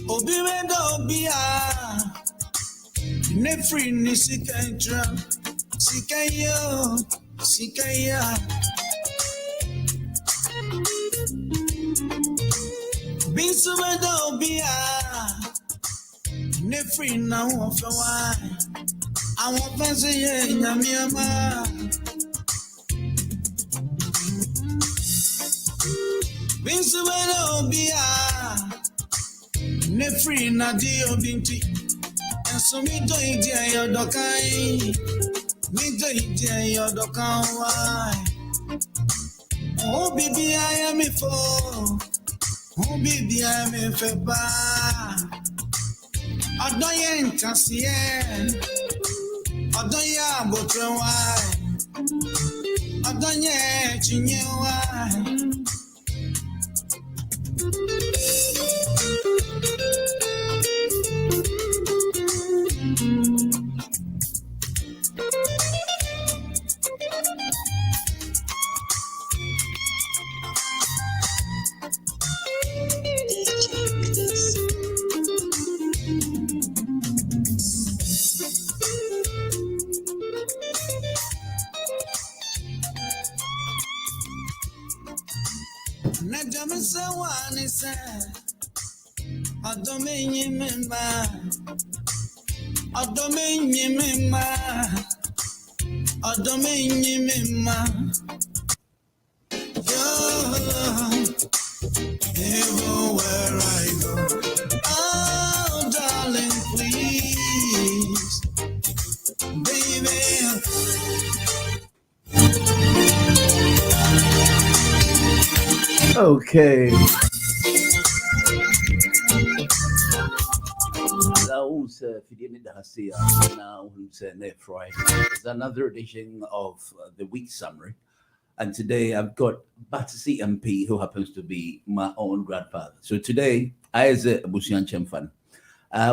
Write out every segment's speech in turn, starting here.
Obimendo bia nefri ni sikantra sikaya Binsumendo bia nefri na wofewa awon fancy ye nyamiama Binsumendo bia nefri na dio binti so me do idea your dokai me do idea your dokan why oh baby I am for oh baby I am for ba adoyen tasie adoya botre why adonye chinye why Everywhere I go, oh darling, please, baby. Okay. It's another edition of the week summary. And today I've got Battersea MP, who happens to be my own grandfather. So today, I as a Busian Chemfan.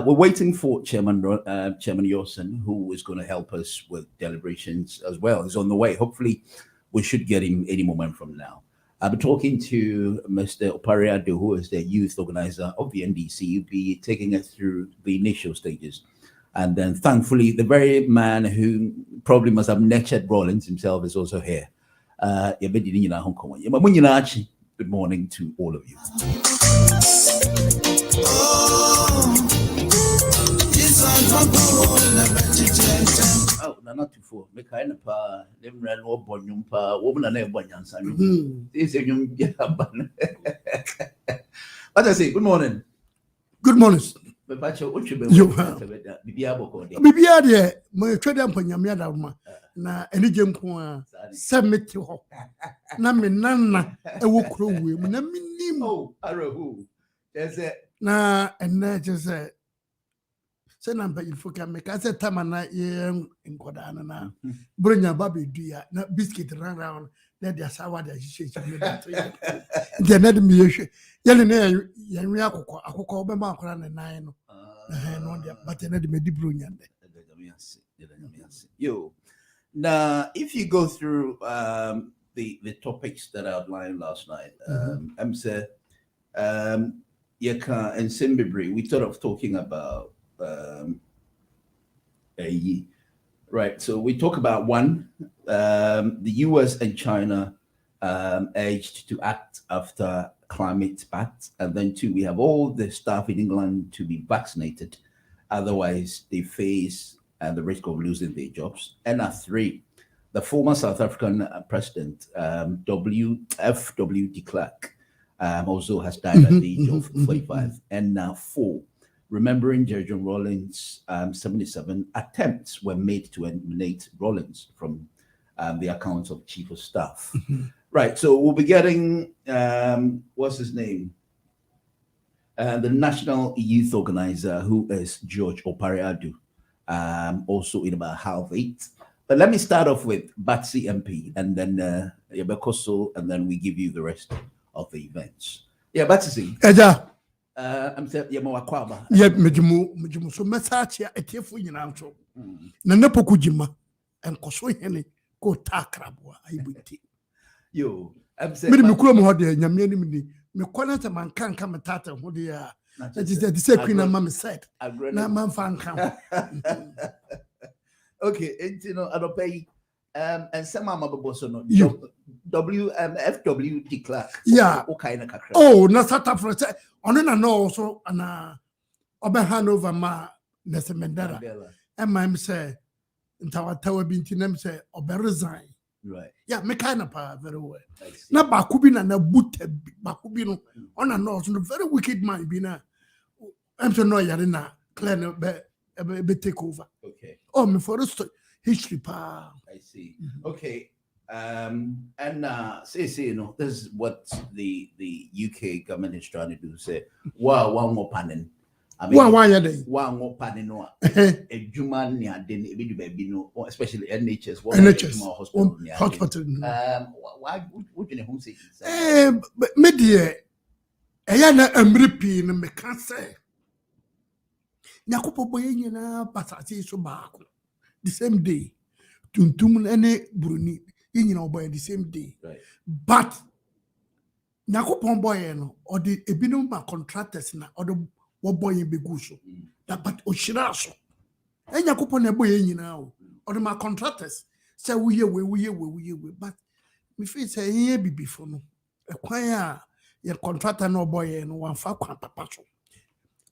We're waiting for Chairman Yawson, who is going to help us with deliberations as well. He's on the way. Hopefully, we should get him any moment from now. I'll be talking to Mr. Opare Addo, who is the youth organizer of the NDC. He'll be taking us through the initial stages. And then, thankfully, the very man who probably must have nurtured RAWLINGS himself is also here. Good morning to all of you. Oh, not too full. Make kind of them ran or bonum pa woman and a bonyan. This is young. But I say, good morning. Good morning. You Bibia de my trade up on Yamia na any gem point submit to her. Na me nana a wokro we na minim. Oh, Arahu. There's it. Na and that just said, send number you for can make. I said, Tamana, young in Kodana na bring your baby dear, not biscuit run around. Let the sour that she said, the net me yelling, Yamiako, I call them out and 9. But I need to be you. Now, if you go through the topics that I outlined last night, I'm saying, Yaka and Simbibri, we thought of talking about right. So we talk about one, the US and China urged to act after climate PACT, and then 2, we have all the staff in England to be vaccinated, otherwise they face the risk of losing their jobs. And 3, the former South African president W.F.W. Klerk also has died at the age of 45. And now 4, remembering George RAWLINGS 77 attempts were made to eliminate RAWLINGS from the accounts of chief of staff. Right, so we'll be getting, what's his name? The National Youth Organiser, who is George Opare Addo, also in about 7:30. But let me start off with Battersea MP, and then Yabekoso, and then we give you the rest of the events. Yeah, Battersea. I'm saying, Yamakwaba. Yeah, Mijimu, so message a tearful in Anto. Nanapokujima, and Koso Henny, go takrabwa, I would take. Yo, I'm saying, Midi Mukulam had a Yamini, me kwana te man kan ka metata ho de a that is the say queen and mama said na man fan kan. Okay, you know, Opare and some mama boso no FW Klerk. Yeah. Okay, na kakra. Oh, na sata for say ono na no so na obe hand over ma Nese Mandela. And my say ntawa bi ntinam say obe resign. Right. Yeah, me kind of very well. Na bakubi na bute bakubi no on and no very wicked man be na. I'm so no yare na clear no be take over. Okay. Oh, me for history pa. I see. Okay. And say you know, this is what the UK government is trying to do. Say, wow, one more panel. I mean, one more panel. No, a human near then baby no, especially NHS. Hospital. Why would you home say? Me dear, na emripi no me can say. Nyakopo boye nyina pasati so baako. The same day. Tuntum ene Bruni. Nyina oboy the same day. Right. But Nyakopo boye no or the ebinom ma contractors na or the boy be guso. That but oshira so. Nyakopo na boye nyina o. Or the ma contractors say we but me feel say here be before no. Ekwan a ye contractor no boy no wan fa kwa papa so.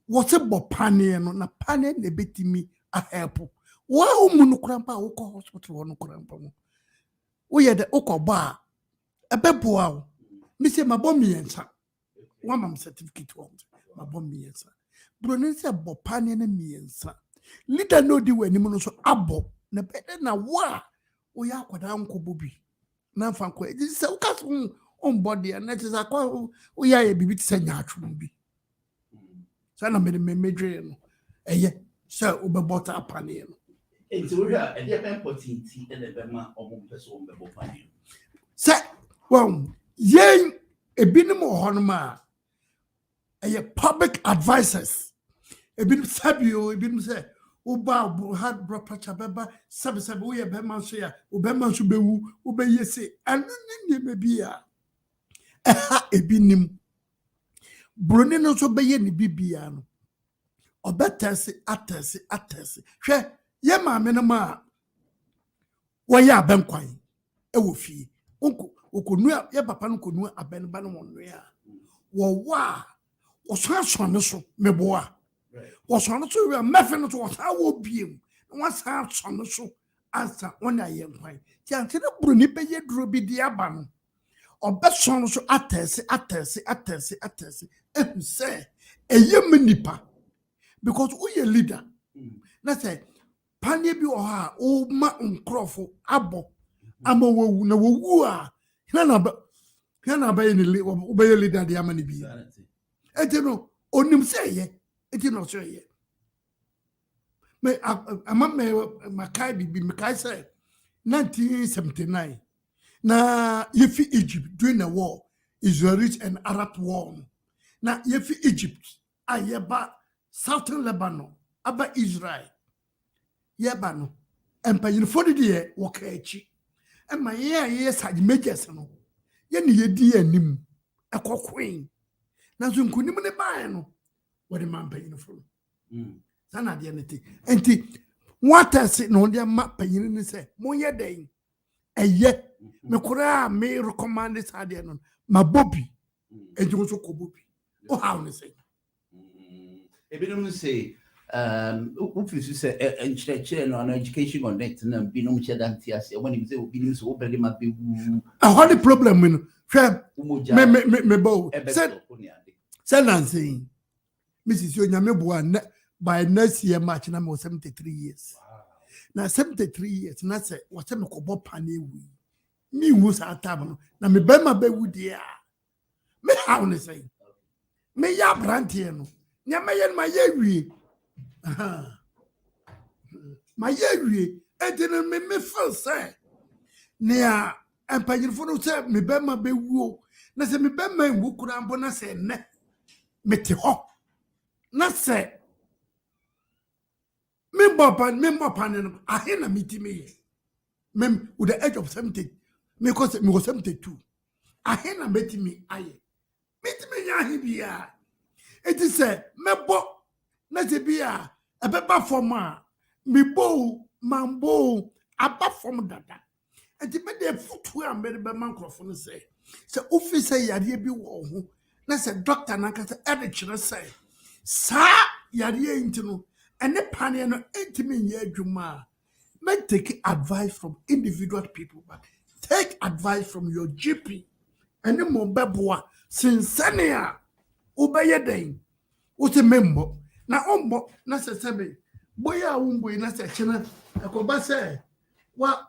What's about panel no na panel ne betimi a help. Wa umunu krampa wo ko hospital wono krampa mo. Wo ye de okoba a beboa wo. Me say mabom miensa. One mam certificate wo. Mabom miensa. Bro ne say bo panel na miensa. Leader no di we nimu no so abo na bede na wa wo ya akwada nko bobi. Na fa nko. It say wo ka on body and that is akwa wo ya ye bibi ti say nyaatwu bi. Sana me medre no eye so obebota apane no enti we ha e dey ben potinti e dey be ma omo person o bebo pane say well yen ebinim ho no ma eye public advisors ebinim sabio ebinim say oba had bro pacha beba sabe we ye be man so ya obema so bewu obeye se anu ne me bia ebinim Bruni no so beye ni bibia no obetese atese hwe ye maame no ma wo ya abenkwan e wo fie okonu ye papa no konu abenba no wonu ya wo wa wo so ne so meboa wo so no so we mefe no so wo sa wo biem wo sa so no so ansa wona ye nkwan ti ante na Bruni beye duro bi di aba no obeson so atese say a nipa because we a leader. Let's say panye bi o ha o ma nkrofo abo ama wo na wo a na ba ni obey leader de amani bi enti no onim say ye enti no so ye me ama me makai bi makai say 1979 na yefi Egypt during the war Israeli and Arab war. Na yefi Egypt ayeba Southern Lebanon aba Israel yeba no empa yinfo de woka echi ema ye sage majors no ye ne yedi anim ekokwen na so nkunim ne baa no wode mampa yinfo sana de neti enti watase no de ma panyin ne se mo ye den eye me kura me recommend this ade no ma bobi enti so ko bobi o how ne say ebinom say if you say enchire no education connect na binom chedanti ase when you say obinim so obere ma be a hard problem no hwe me bo say Nancy Mrs. Onyame Boa by next year March na me 73 years na 73 years na say what me ko bo pane wi mi wu sa tab no na me ba ma ba wu dia me how ne say me ya brantie no nya me ye ma ye wi ma ye wi etene me feel say ne a empanyirfo no say me ba ma ba wu na say me ba ma wu kura mbo na say ne me te ho na say me bopan no ahena miti me mem with the age of 70 me cause me was 72 ahena meti me aye me yahibia. It is a mebo, let it be a beba for ma, me bow, mambo, above from dada. And the bed foot where I made a microphone say, so officer yadi be woo, that's a doctor, and I can say, Sir, yadi ain't no, and the panier no 80 million juma. May take advice from individual people, but take advice from your GP. And the Mobabua, Sinsania, Ubayadane, what's a member. Now, Ombo, Nasa Sabi, Boya Umbo, Nasa China, Akobase, what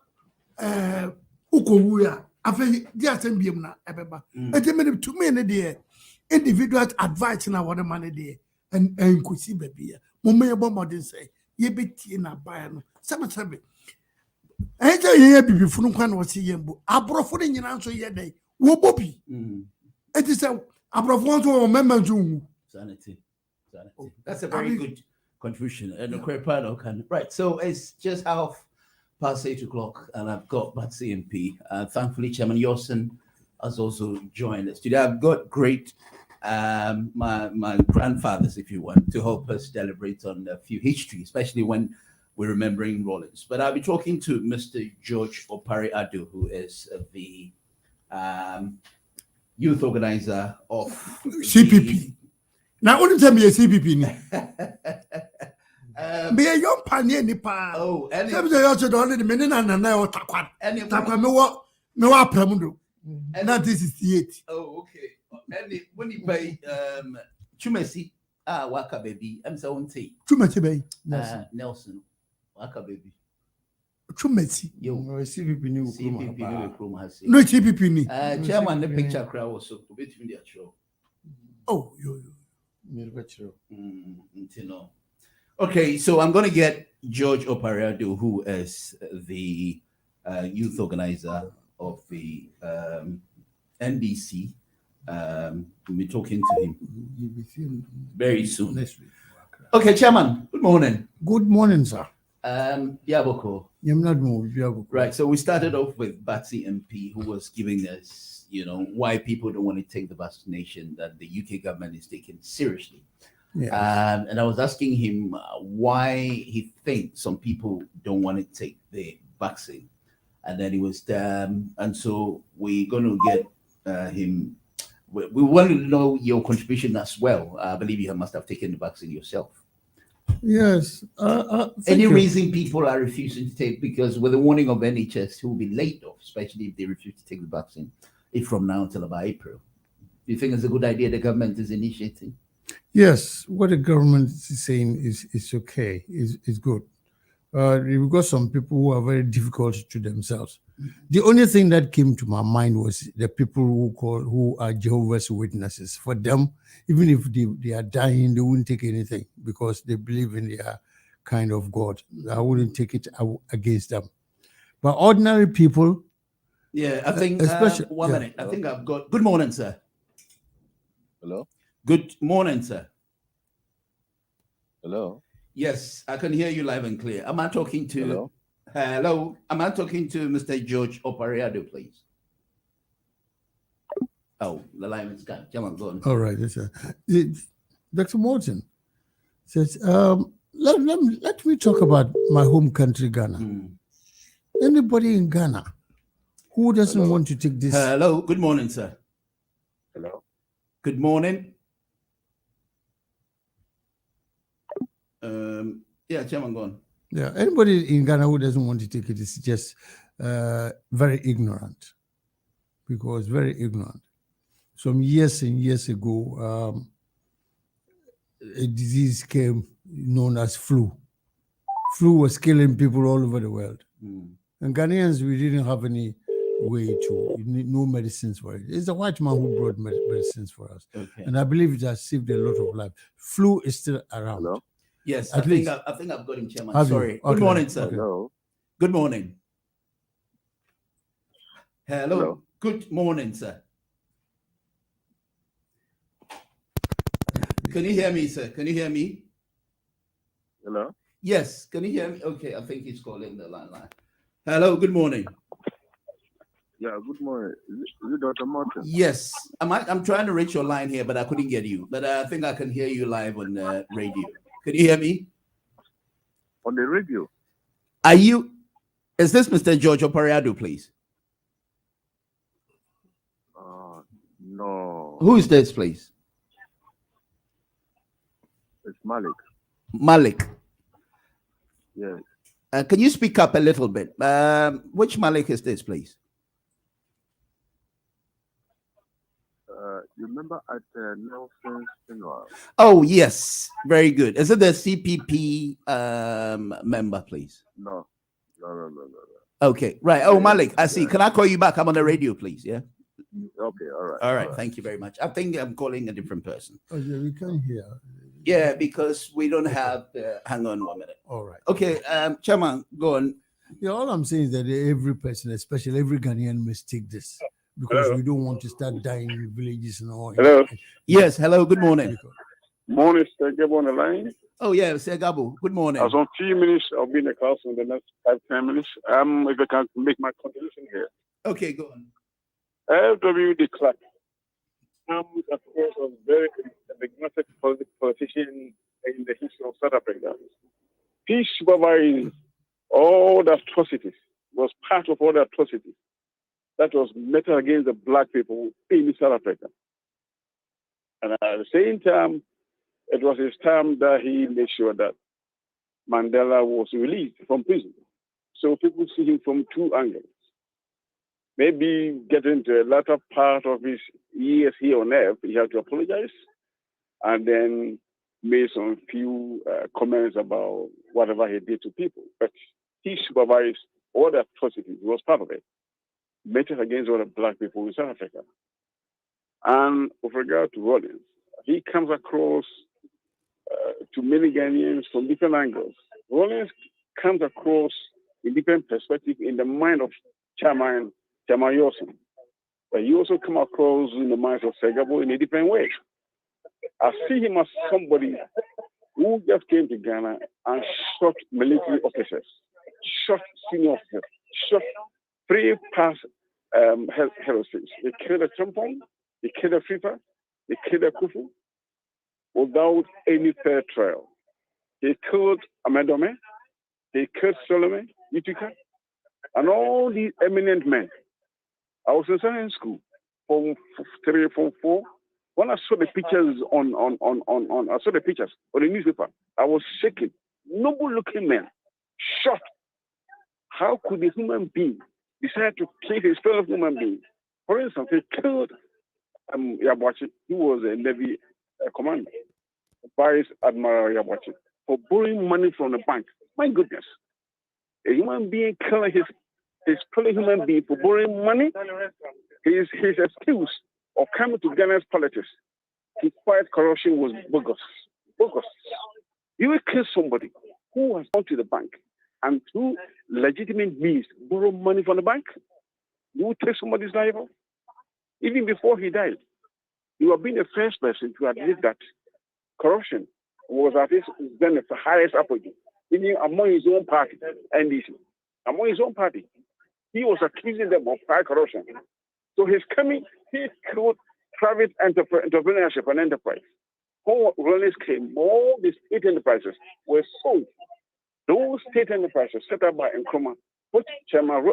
Ukowuya, Afe, Diasembiumna, Abeba. And they made 2 minutes there. Individual advice in our money there, and could see baby. Mummy Modern say, ye be in a bayan. Sama sabi. Eja ye bibi funu kwan wasi yembo. Abrofo de nyina so ye dai. Wo bobi. It is a abrofo so o member ju. Sanity. That's a very good contribution and a quite part of right. So it's just 8:30, and I've got Battersea MP. Thankfully, Chairman Yawson has also joined us today. I've got great my grandfathers, if you want, to help us deliberate on a few history, especially when we're remembering Rawlings. But I'll be talking to Mr. George Opare Addo, who is the youth organizer of CPP. Now, only tell me a CPP. Be a young pioneer nipa. Oh, and you also don't need the minute and I or Takwan. And Takwan, no, Pramundo. And that is 68. Oh, okay. And when you buy Chumesi, Waka baby, I'm so on tea. Chumesi bay. Nelson, Waka baby. Chumesi. Yo, CPP new CPP has no CPP. Chairman, the picture crowd was so between the show. Oh, yo. Okay, so I'm going to get George Opare Addo, who is the youth organizer of the NDC. We'll be talking to him very soon. Okay, Chairman, good morning. Good morning, sir. Yaboko. Right, so we started off with Battersea MP, who was giving us, why people don't want to take the vaccination that the UK government is taking seriously. Yes. And I was asking him why he thinks some people don't want to take the vaccine. And then he was, and so we're going to get him. We want to know your contribution as well. I believe you must have taken the vaccine yourself. Yes. Any reason people are refusing to take, because with the warning of NHS, who will be laid off, especially if they refuse to take the vaccine, if from now until about April. Do you think it's a good idea the government is initiating? Yes, what the government is saying is okay, is good. We've got some people who are very difficult to themselves. The only thing that came to my mind was the people who are Jehovah's Witnesses. For them, even if they are dying, they wouldn't take anything because they believe in their kind of God. I wouldn't take it against them. But ordinary people. Yeah, I think, especially, one minute. I think I've got, good morning, sir. Hello? Good morning, sir. Hello? Yes, I can hear you live and clear. Am I talking to... Hello? Am I talking to Mr. George Opare Addo, please? Oh, the line is gone. Come on, go on. All right. Dr. Morton says, let me talk about my home country, Ghana. Anybody in Ghana who doesn't want to take this? Hello. Good morning, sir. Hello? Good morning. Yeah, Chairman, go on. Yeah, anybody in Ghana who doesn't want to take it is just very ignorant, because very ignorant. Some years and years ago, a disease came known as flu. Flu was killing people all over the world. And Ghanaians, we didn't have any way to, no medicines for it. It's the white man who brought medicines for us. Okay. And I believe it has saved a lot of life. Flu is still around. Hello? Yes, I think I've got him, Chairman. Sorry. Okay. Good morning, sir. Hello? Good morning. Hello. Hello? Good morning, sir. Can you hear me, sir? Can you hear me? Hello? Yes. Can you hear me? Okay, I think he's calling the landline. Hello. Good morning. Yeah, good morning. Is it Dr. Morton? Yes, I'm trying to reach your line here, but I couldn't get you. But I think I can hear you live on the radio. Can you hear me? On the radio? Are you? Is this Mr. George Opare Addo, please? No. Who is this, please? It's Malik. Malik. Yes. Can you speak up a little bit? Which Malik is this, please? You remember at Nelson's funeral? Oh, yes. Very good. Is it the CPP member, please? No. Okay, right. Oh, Malik, I see. Can I call you back? I'm on the radio, please. Yeah. Okay, all right. All right. Thank you very much. I think I'm calling a different person. Oh, yeah, we can hear. Yeah, because we don't have the. Hang on 1 minute. All right. Okay, Chairman, go on. Yeah, all I'm saying is that every person, especially every Ghanaian, must take this because we don't want to start dying in villages and all. Hello. Yes, hello, good morning. Morning, Mr. Gabo on the line. Oh, yeah, Mr. Gabo, good morning. I was on 2 minutes. I'll be in the class in the next 5-10 minutes. If I can make my contribution here. Okay, go on. LW de Klerk. Of course, a very enigmatic politician in the history of South Africa. He supervised all the atrocities, was part of all the atrocities that was meted against the black people in South Africa. And at the same time, it was his time that he made sure that Mandela was released from prison. So people see him from two angles. Maybe getting to the latter part of his years here on earth, he had to apologize and then made some few comments about whatever he did to people. But he supervised all the atrocities. He was part of it. Meted against all the black people in South Africa. And with regard to Rawlings, he comes across to many Ghanaians from different angles. Rawlings comes across in different perspectives in the mind of Chairman Yawson. But he also come across in the minds of Segabo in a different way. I see him as somebody who just came to Ghana and shot military officers, shot senior officers, shot 3 past heresies. They killed a Champon, they killed a FIFA, they killed a Kufu without any fair trial. They killed Amedome, they killed Solomon, Utica, and all these eminent men. I was in science school, Form 3, Form 4. When I saw the pictures I saw the pictures on the newspaper, I was shaking. Noble-looking men, shot. How could a human being decide to kill his fellow human being? For instance, he killed Yabwachi, who was a Navy commander, Vice Admiral Yabwachi, for borrowing money from the bank. My goodness. A human being killing his fellow human being for borrowing money. His excuse of coming to Ghana's politics, his quiet corruption was bogus. Bogus. You will kill somebody who has gone to the bank and through legitimate means borrow money from the bank. You will take somebody's life off. Even before he died, you have been the first person to admit that corruption was at its then the highest apogee, even among his own party, NDC. Among his own party, he was accusing them of high corruption. So his coming, he killed private entrepreneurship and enterprise. When Rawlings came, all these state enterprises were sold. Those state enterprises set up by Nkrumah, which Chairman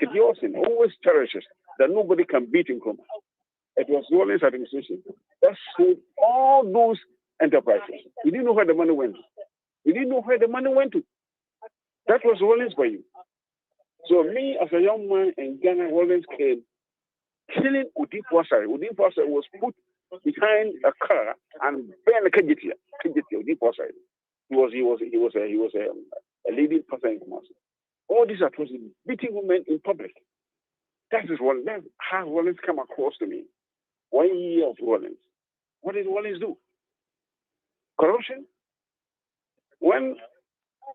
Yawson always cherishes, that nobody can beat Nkrumah. It was Rawlings' administration that sold all those enterprises. We didn't know where the money went to. We didn't know where the money went to. That was Rawlings for you. So me, as a young man in Ghana, Rawlings came killing Udi Pwasari. Udi Pwasari was put behind a car and burned Kejitia, Udi Pwasari. He was a leading person in Kumasi. All these atrocities, beating women in public. That is how Rawlings come across to me. 1 year of Rawlings. What did Rawlings do? Corruption? When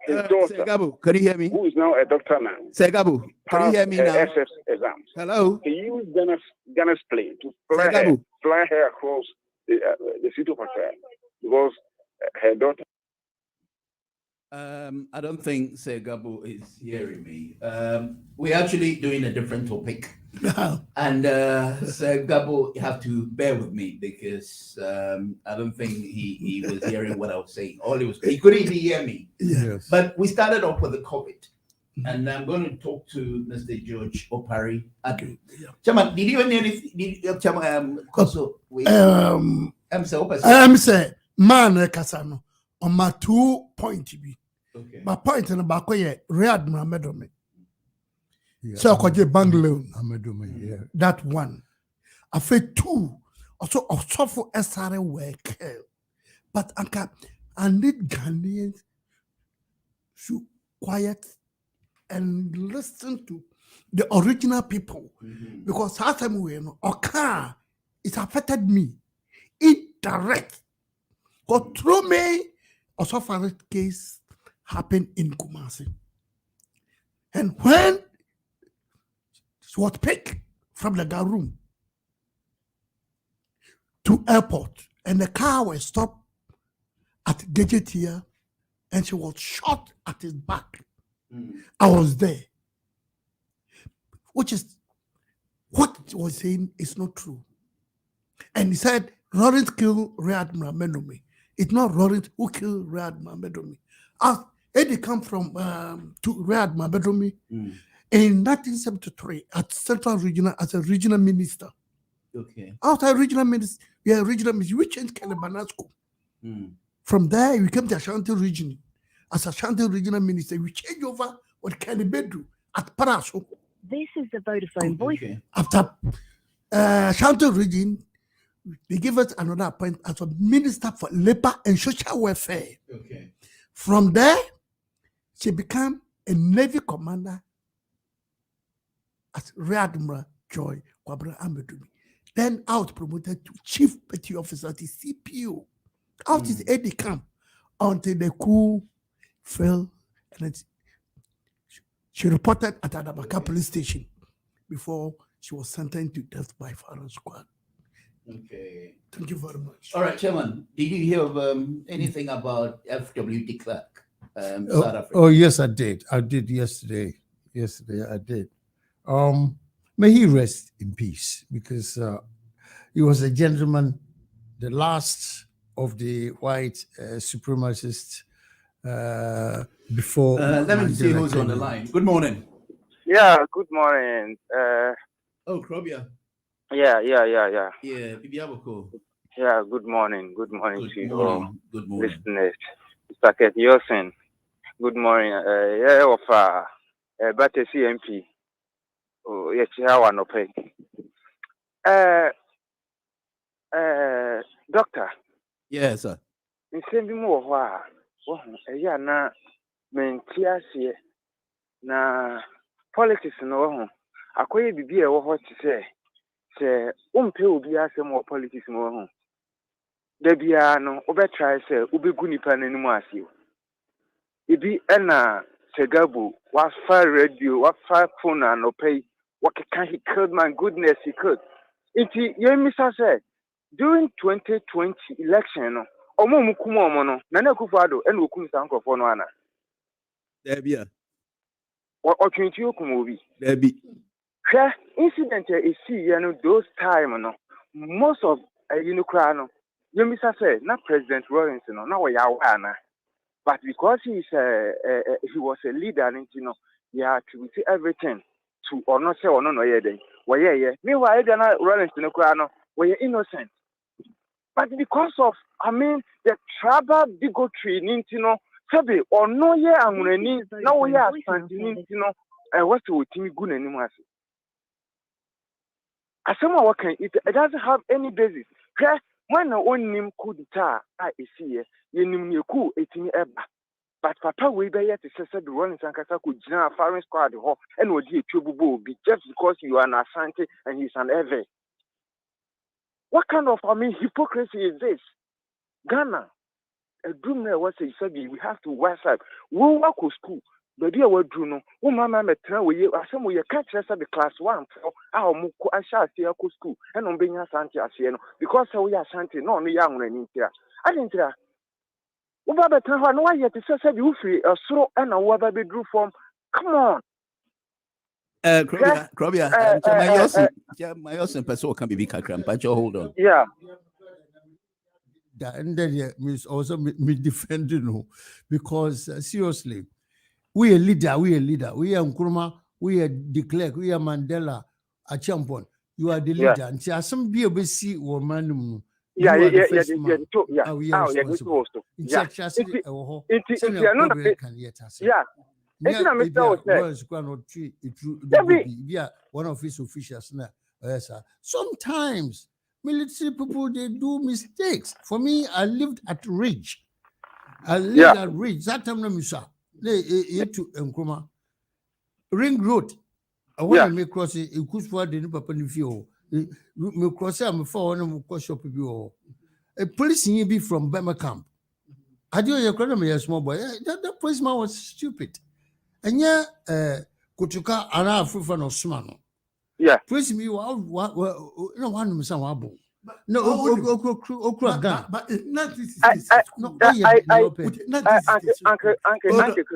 his daughter, Segabo, can you hear me? who is now a doctor now, Segabo, can you hear me now? SS exams. Hello? He used Ghana's plane to Segabo. fly her across the city of Accra because her daughter I don't think Sir Gabo is hearing me. We're actually doing a different topic. And Sir Gabo, you have to bear with me because I don't think he was hearing what I was saying. He couldn't even hear me. Yes. But we started off with the COVID. And I'm going to talk to Mr. George Opare Addo. Chairman, did you hear anything? Chairman, I'm saying, man, Kasano, on my 2 point be. Okay. My point in the back, Read Mamedomi. Yeah, So, I could bungalow. Yeah. That one. I feel 2. Also, of suffer SRA work. But I need Ghanaians to quiet and listen to the original people. Because last time we know, it affected me indirect. But through me, also for case happened in Kumasi. And when she was picked from the guard room to airport, and the car was stopped at Gadgetia, and she was shot at his back. I was there. Which is what he was saying is not true. And he said, Lawrence killed Rear Admiral Mendomi. It's not Lawrence who killed Rear Admiral Mendomi. Eddie come from to Rear Admiral Mendomi in 1973 at Central Regional as a regional minister. Okay. After regional minister, we changed Kelebanasco. From there, we came to Ashanti region. As Ashanti regional minister, we changed over with Kelebedu at Paraso. This is the Vodafone voice. Okay. After Ashanti region, they give us another appointment as a minister for labor and social welfare. Okay. From there, she became a Navy commander as Rear Admiral Joy Kwabra Amedumi. Then out promoted to Chief Petty Officer at the CPO. Out is Eddie camp until the coup fell, and she reported at Adabaka police station before she was sentenced to death by firing squad. Okay. Thank you very much. All right, Chairman, did you hear of anything about FWD Klerk, South Africa? Oh, yes, I did. I did yesterday. Yesterday, I did. May he rest in peace, because he was a gentleman, the last of the white supremacists before. Let me see Mandela who's came on the in. line. Good morning. Yeah, good morning. Oh, Krobia. Yeah. Yeah, Bibiaboko. Yeah, good morning. Good morning Good to you all morning. Good morning. listeners. Mr. Yawson, good morning. Battersea MP. Oh, yes, how I know pay. Doctor, Yes, sir. in same more yeah, na mentiasie na politics no akoye bibi e wo ho se umpe obi asem wo politics no ho da bia no obetry se obegu nipa nanim ase ibi na Segabo was fire radio was fire phone and pay what can he killed, my goodness he could it Mr. say during 2020 election no omo mukumo omo no Nana Akufo-Addo and okum sankofo no ana There be a or 20 okum obi there be. Incident is see those time no most of no Mr. say not President Rawlings no now we are but because he was a leader and he had to see everything to or not say or no meanwhile Rawlings no we're innocent. But because of, the tribal bigotry, Sabi or no year I'm going to now we are standing, what's the team good anymore? As someone working, it doesn't have any basis. When no one name could tar, I see you name you cool 18 ever. But Papa we be yet to say the Rawlings and Kasa could join firing squad and would you trouble be just because you are an Asante and he's an Ever. What kind of hypocrisy is this? Ghana, a dream there was a sabi we have to west side. We work with school, but dear what do no? Mama metra we some we catch us at the class 1 for our muku I shall see school and on being Asante Asieno because we are Asante, no young and in here. I didn't Uba better no why yet say you free a soro and a waba be drew from. Come on. Krobia, my Yawson person can be kakram, but you hold on. Yeah. And then means also me defending no, because seriously, we a leader, we are Nkrumah, we are de Klerk, we are Mandela, a champion. You are the leader, and see some be able to see woman. Yeah. We are Yeah. responsible. Yeah. One of his officials now. Sometimes military people they do mistakes. For me, I lived at Ridge. That time no misa. To Nkrumah. Ring Road. I want to make cross it. It could for the new papa ni fio. Me cross am for one mo shop bi. A police be from Bema camp. I do your me a small boy. That policeman was stupid. And yeah, Kutuka and I free from Osmano. Yeah. Praise me, no one was abo. No, Okra gun. But not this.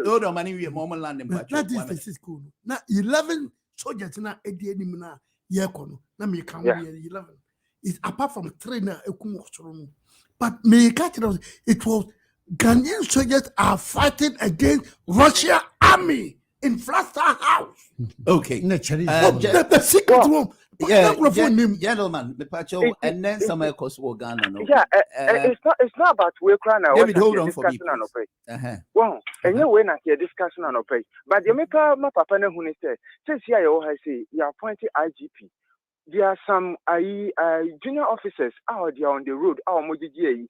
Hold on, money, we are Mama Land. Not this is cool. Now 11 soldiers na edi na yekono. Na me can 11. It's apart from trainer but me catch it was Ghanaian soldiers are fighting against Russia army in Flasta House. Okay. The secret room. Gentlemen, the pacho, and then some else will Ghana. Yeah, it's not about we crying now. David, hold on for me. Well, and you win at your discussion on pay. But the maker, my papa, who said, since you say you are appointed IGP. There are some junior officers out there on the road, our Mojiji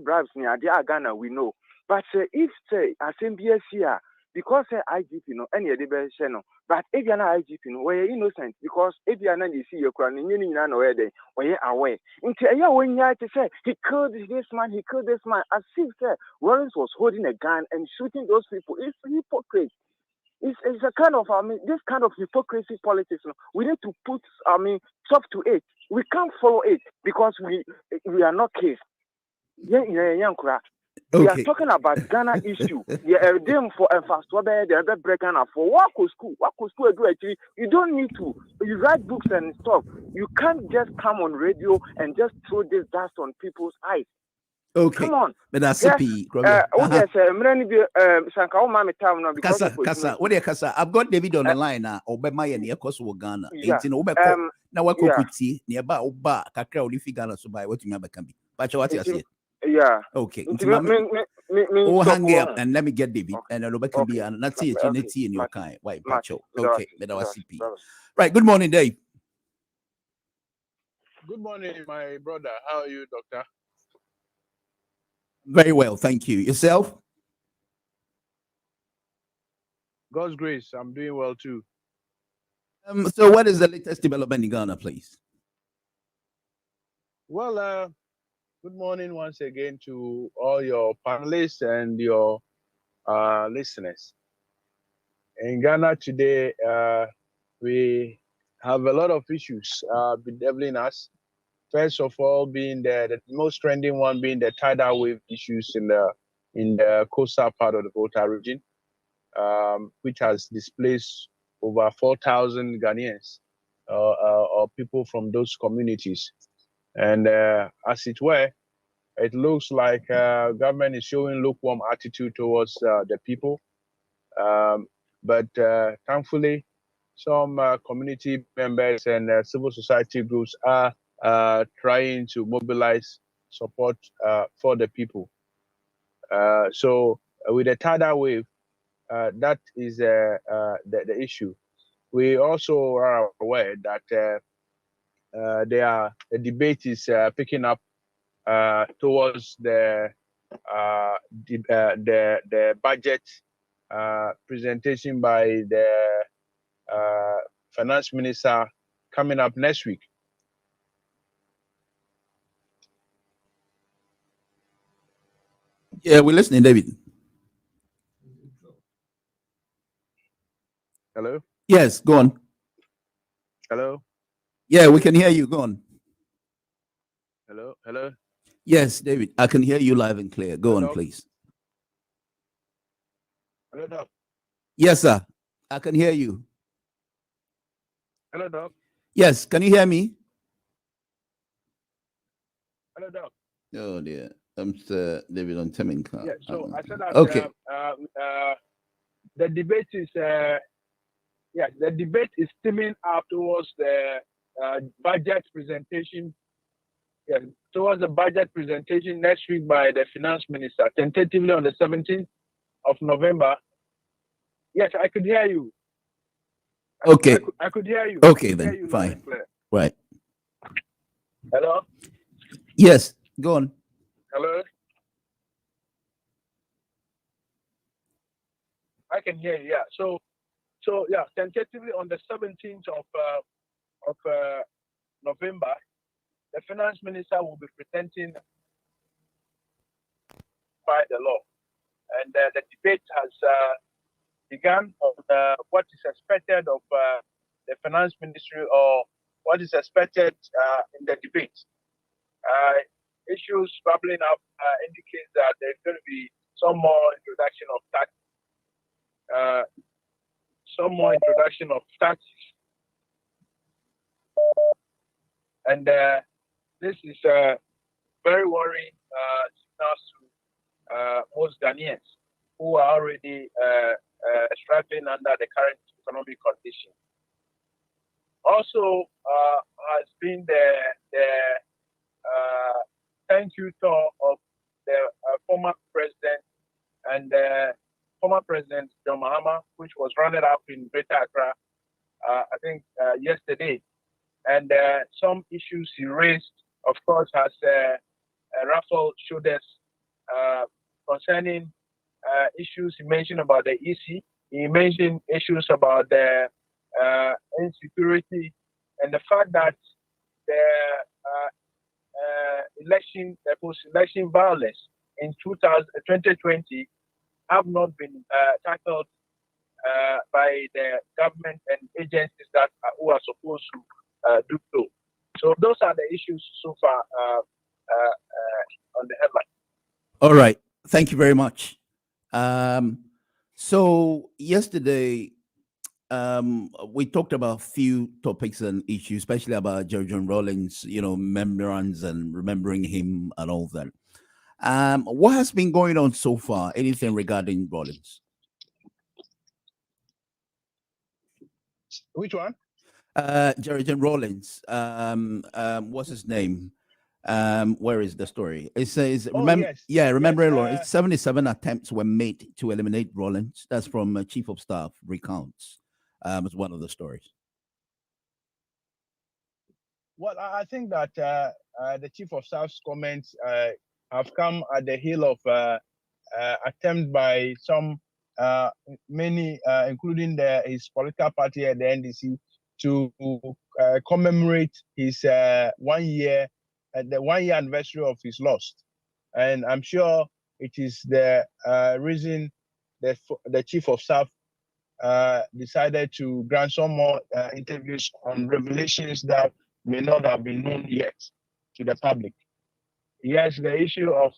bribes near the Ghana, we know. But if say as MBS here, because IGP any of the best channel, but if you're not IGP, we're innocent because if you're not you see your crown, you know where they were away. Until when you have to say he killed this man, as if Lawrence was holding a gun and shooting those people. It's hypocrite. It's a kind of this kind of hypocrisy politics. We need to put stop to it. We can't follow it because we are not case. We are talking about Ghana issue. Them for infrastructure, the break Ghana for what school do actually. You don't need to. You write books and stuff. You can't just come on radio and just throw this dust on people's eyes. Okay. Come on. But that's CP. Kasa. What do you Kasa? I've got David on the line now. Obama and Yakoso Ghana. Now what could see nearby Oba Kakra Olifi Ghana so by what you remember can be. But what you say? Yeah. Okay. Oh, hang up and let me get David and Robert can be an nativity in your kind. Why, Pacho? Okay. But our CP. Right. Good morning, Dave. Good morning, my brother. How are you, Doctor? Very well, thank you. Yourself? God's grace, I'm doing well too. So what is the latest development in Ghana, please? Well, good morning once again to all your panelists and your listeners. In Ghana today, we have a lot of issues bedeviling us. First of all, being the most trending one being the tidal wave issues in the coastal part of the Volta region, which has displaced over 4,000 Ghanaians or people from those communities. And as it were, it looks like government is showing lukewarm attitude towards the people. But thankfully, some community members and civil society groups are trying to mobilize support for the people. So with the tidal wave, that is the issue. We also are aware that the debate is picking up towards the budget presentation by the finance minister coming up next week. Yeah, we're listening, David. Hello? Yes, go on. Hello? Yeah, we can hear you. Go on. Hello? Hello? Yes, David, I can hear you live and clear. Go Hello? on, please. Hello, Doc. Yes, sir. I can hear you. Hello, Doc. Yes, can you hear me? Hello, Doc. Oh dear. I'm Sir David on Teminka. Yeah, so I said that Okay. The debate is the debate is steaming up towards the budget presentation. Yeah, towards the budget presentation next week by the finance minister, tentatively on the 17th of November. Yes, I could hear you. Okay. I could hear you. Okay, I could then. hear you Fine. loud and clear. Right. Hello? Yes, go on. Hello? I can hear you, yeah. So yeah, tentatively on the 17th of November, the finance minister will be presenting by the law. And the debate has begun on what is expected of the finance ministry, or what is expected in the debate. Issues bubbling up indicates that there's going to be some more introduction of tax, and this is very worrying signals to most Ghanaians who are already struggling under the current economic condition. Also, has been the thank you tour of the former president and former president John Mahama, which was rounded up in Greater Accra, I think yesterday. And some issues he raised, of course, has ruffled shoulders concerning issues he mentioned about the EC. He mentioned issues about the insecurity and the fact that the post-election violence in 2020 have not been tackled by the government and agencies that who are supposed to do so. So those are the issues so far on the headline. All right. Thank you very much. So yesterday, we talked about a few topics and issues, especially about John Rawlings, remembrance and remembering him and all that. What has been going on so far? Anything regarding Rawlings? Which one? John Rawlings. What's his name? Where is the story? It says, remembering Rawlings. 77 attempts were made to eliminate Rawlings. That's from Chief of Staff recounts. It's one of the stories. Well, I think that the Chief of Staff's comments have come at the heel of attempt by some many, including his political party at the NDC, to commemorate his 1 year, the 1 year anniversary of his loss. And I'm sure it is the reason that the Chief of Staff decided to grant some more interviews on revelations that may not have been known yet to the public. Yes, the issue of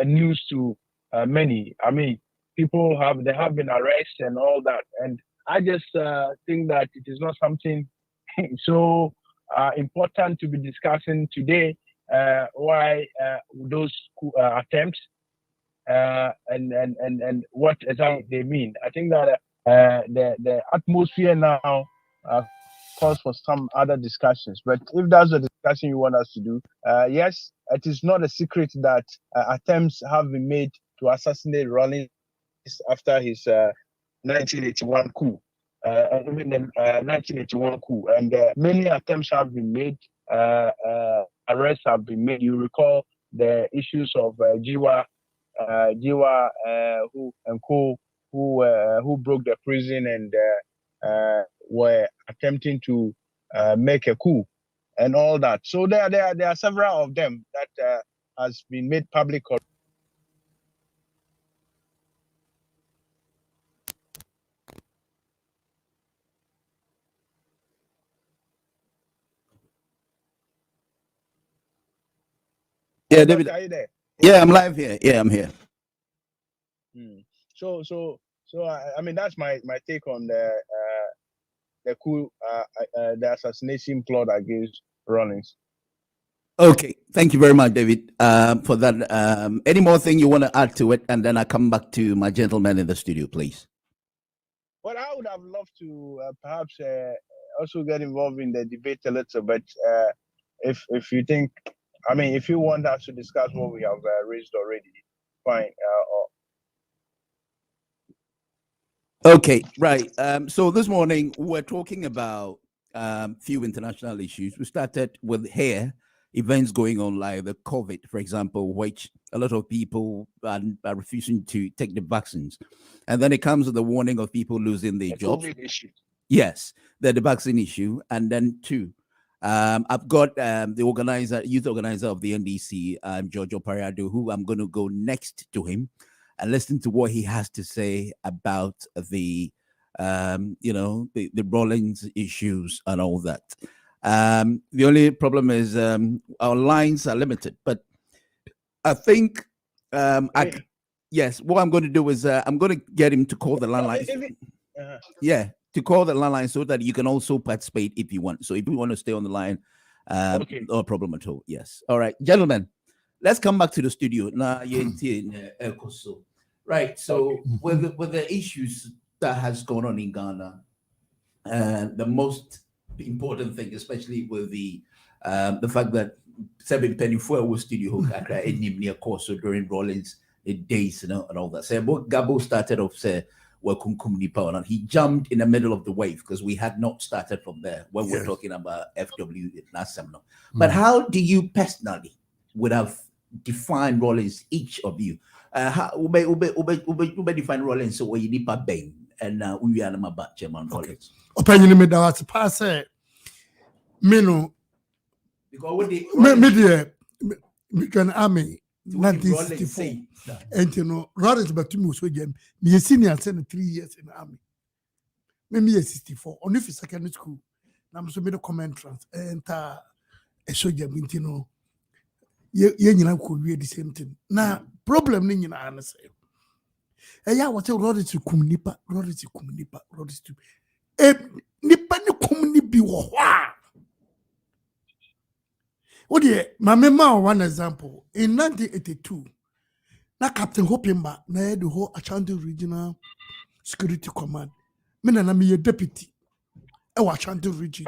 news to many. I mean, there have been arrests and all that, and I just think that it is not something so important to be discussing today. Why those attempts and what exactly they mean? I think that the atmosphere now calls for some other discussions. But if that's the discussion you want us to do, yes, it is not a secret that attempts have been made to assassinate Rawlings after his 1981 coup. Even the 1981 coup, and many attempts have been made. Arrests have been made. You recall the issues of Jiwa, who broke the prison and were attempting to make a coup and all that. So there are several of them that has been made public. Yeah, David. Are you there? Yeah, I'm live here. Yeah, I'm here. So I mean that's my take on the coup, the assassination plot against Rawlings. Okay, thank you very much, David, for that. Any more thing you want to add to it, and then I come back to my gentleman in the studio, please. Well, I would have loved to perhaps also get involved in the debate a little, but if you think, I mean, if you want us to discuss what we have raised already, fine. Okay, right. So this morning we're talking about few international issues. We started with here events going on like the COVID, for example, which a lot of people are refusing to take the vaccines, and then it comes with the warning of people losing their jobs. COVID issue. Yes, the vaccine issue, and then two. I've got the youth organizer of the NDC, George Opare Addo, who I'm going to go next to him and listen to what he has to say about the RAWLINGS issues and all that. The only problem is our lines are limited, but I think yes, what I'm going to do is I'm going to get him to call the landlines. Yeah, to call the landline so that you can also participate if you want. So if you want to stay on the line, no problem at all. Yes. All right, gentlemen, let's come back to the studio. Right. So with the issues that has gone on in Ghana, the most important thing, especially with the fact that 724 was studio near course during RAWLINGS days and all that. So Gabo started off and he jumped in the middle of the wave because we had not started from there when we're talking about FW last summer. But how do you personally would have defined RAWLINGS, each of you? How ube define RAWLINGS so where you need a bang and we are my back chairman RAWLINGS. Opinion me that was pass me no because me can army 1964. And you know, RAWLINGS but to me so again, me senior 3 years in the army. Me 64 only for secondary school. Now I'm so made a comment trans and a soldier you know. You could read the same thing. Now problem in your answer. Yeah, what a RAWLINGS to kumnipa, RAWLINGS to kumnipa, RAWLINGS to nipa ni kumni bi wo hwa. Oh dear, my mema one example in 1982. Na Captain Hopimba na the whole Ashanti Regional Security Command. Me na me ye deputy. E wa Ashanti region.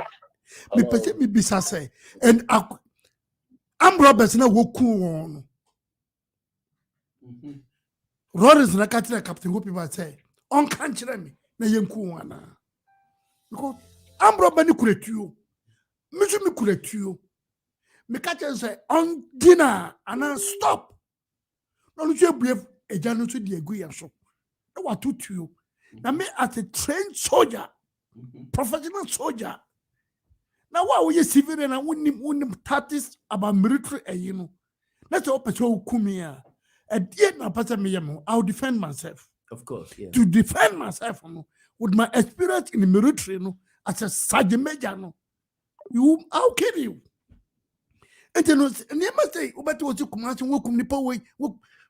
Me pese me bisa say and am Roberts na woku won. RAWLINGS na katira Captain Hopimba say on kan kire me na yenku wana. Because am Robert ni kuretuo. Me so me kuretuo. Me katira say on dinner and stop. No, you brave a general to the agree and so. No, what to you? Now, me as a trained soldier, professional soldier. Now, why were you civilian and wouldn't practice about military? You know, let's open to Kumia. At the end, I'll defend myself. Of course, yeah. To defend myself, with my experience in the military, as a sergeant major, I'll kill you. And you know, must say, but what you come out and welcome the way.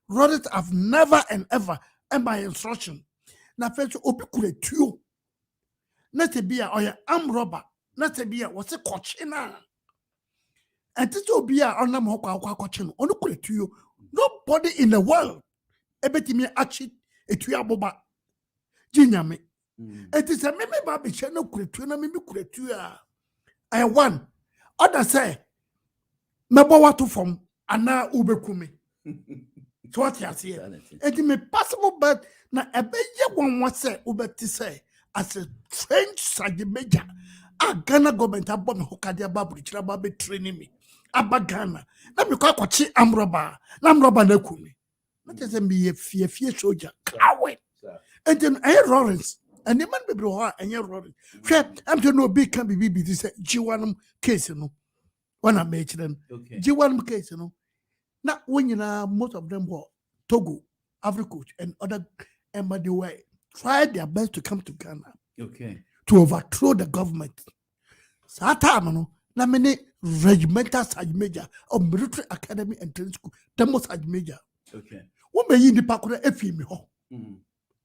RAWLINGS have never and ever, and by instruction. Na first obi kuretuo. Na te bia oya am robber. Na te bia what's a kochina. And this obi a onam hokwa kochino. Onu kuretuo. Nobody in the world ebetimi achi etua boba. Jinyame. It is a meme baby channel kuretuo na meme kuretuo. I one. Other say mebo watu from ana ubekumi. So what you see? It may possible, but now a baby one was say over to say as a French sergeant major. A Ghana government have born Hokadia Babu, Chirababe training me. Abba Ghana. Let me call Kochi Amroba. Namroba Nekumi. Let us be a fear soldier. Coward. And then I RAWLINGS. And the man be bro and your RAWLINGS. I'm to know big can be this G1 case, you know. When I made them. G1 case, you know. Now, when you know, most of them were Togo, Africa, and other, and by the way, tried their best to come to Ghana. Okay. To overthrow the government. So that time, na many regimental sergeant major or military academy and training school, demo sergeant major. Okay. What may you in the park with a ho?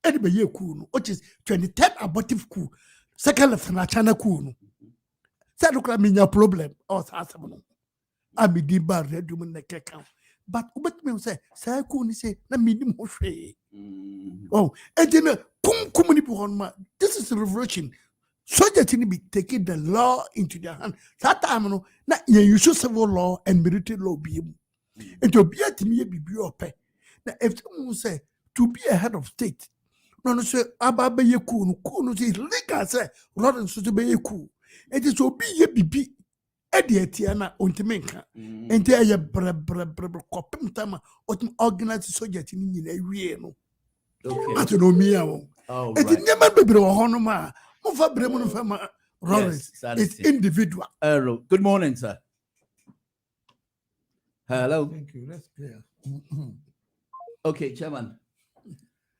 Anybody cool, which is 23rd abortive coup, second lieutenant China cool. Said look at me your problem or something. I be the bar red woman neck account. But what me say, say cool say, let me do more. Oh, and then this is a revolution. Soldiers to be taking the law into their hand. That time, no, na you should civil law and military law be. And to be at me be pay. Now, if someone say to be a head of state, no, no, say Abba ye cool, is legal, say, rather to be cool. It is to be ye be Ediatiana Untimenka. And there you copim tama or organize soldiers in a real. Okay. I don't know me. Oh, It right. never be honor. Rollins, it's individual. Good morning, sir. Hello. Thank you. That's clear. Okay, Chairman.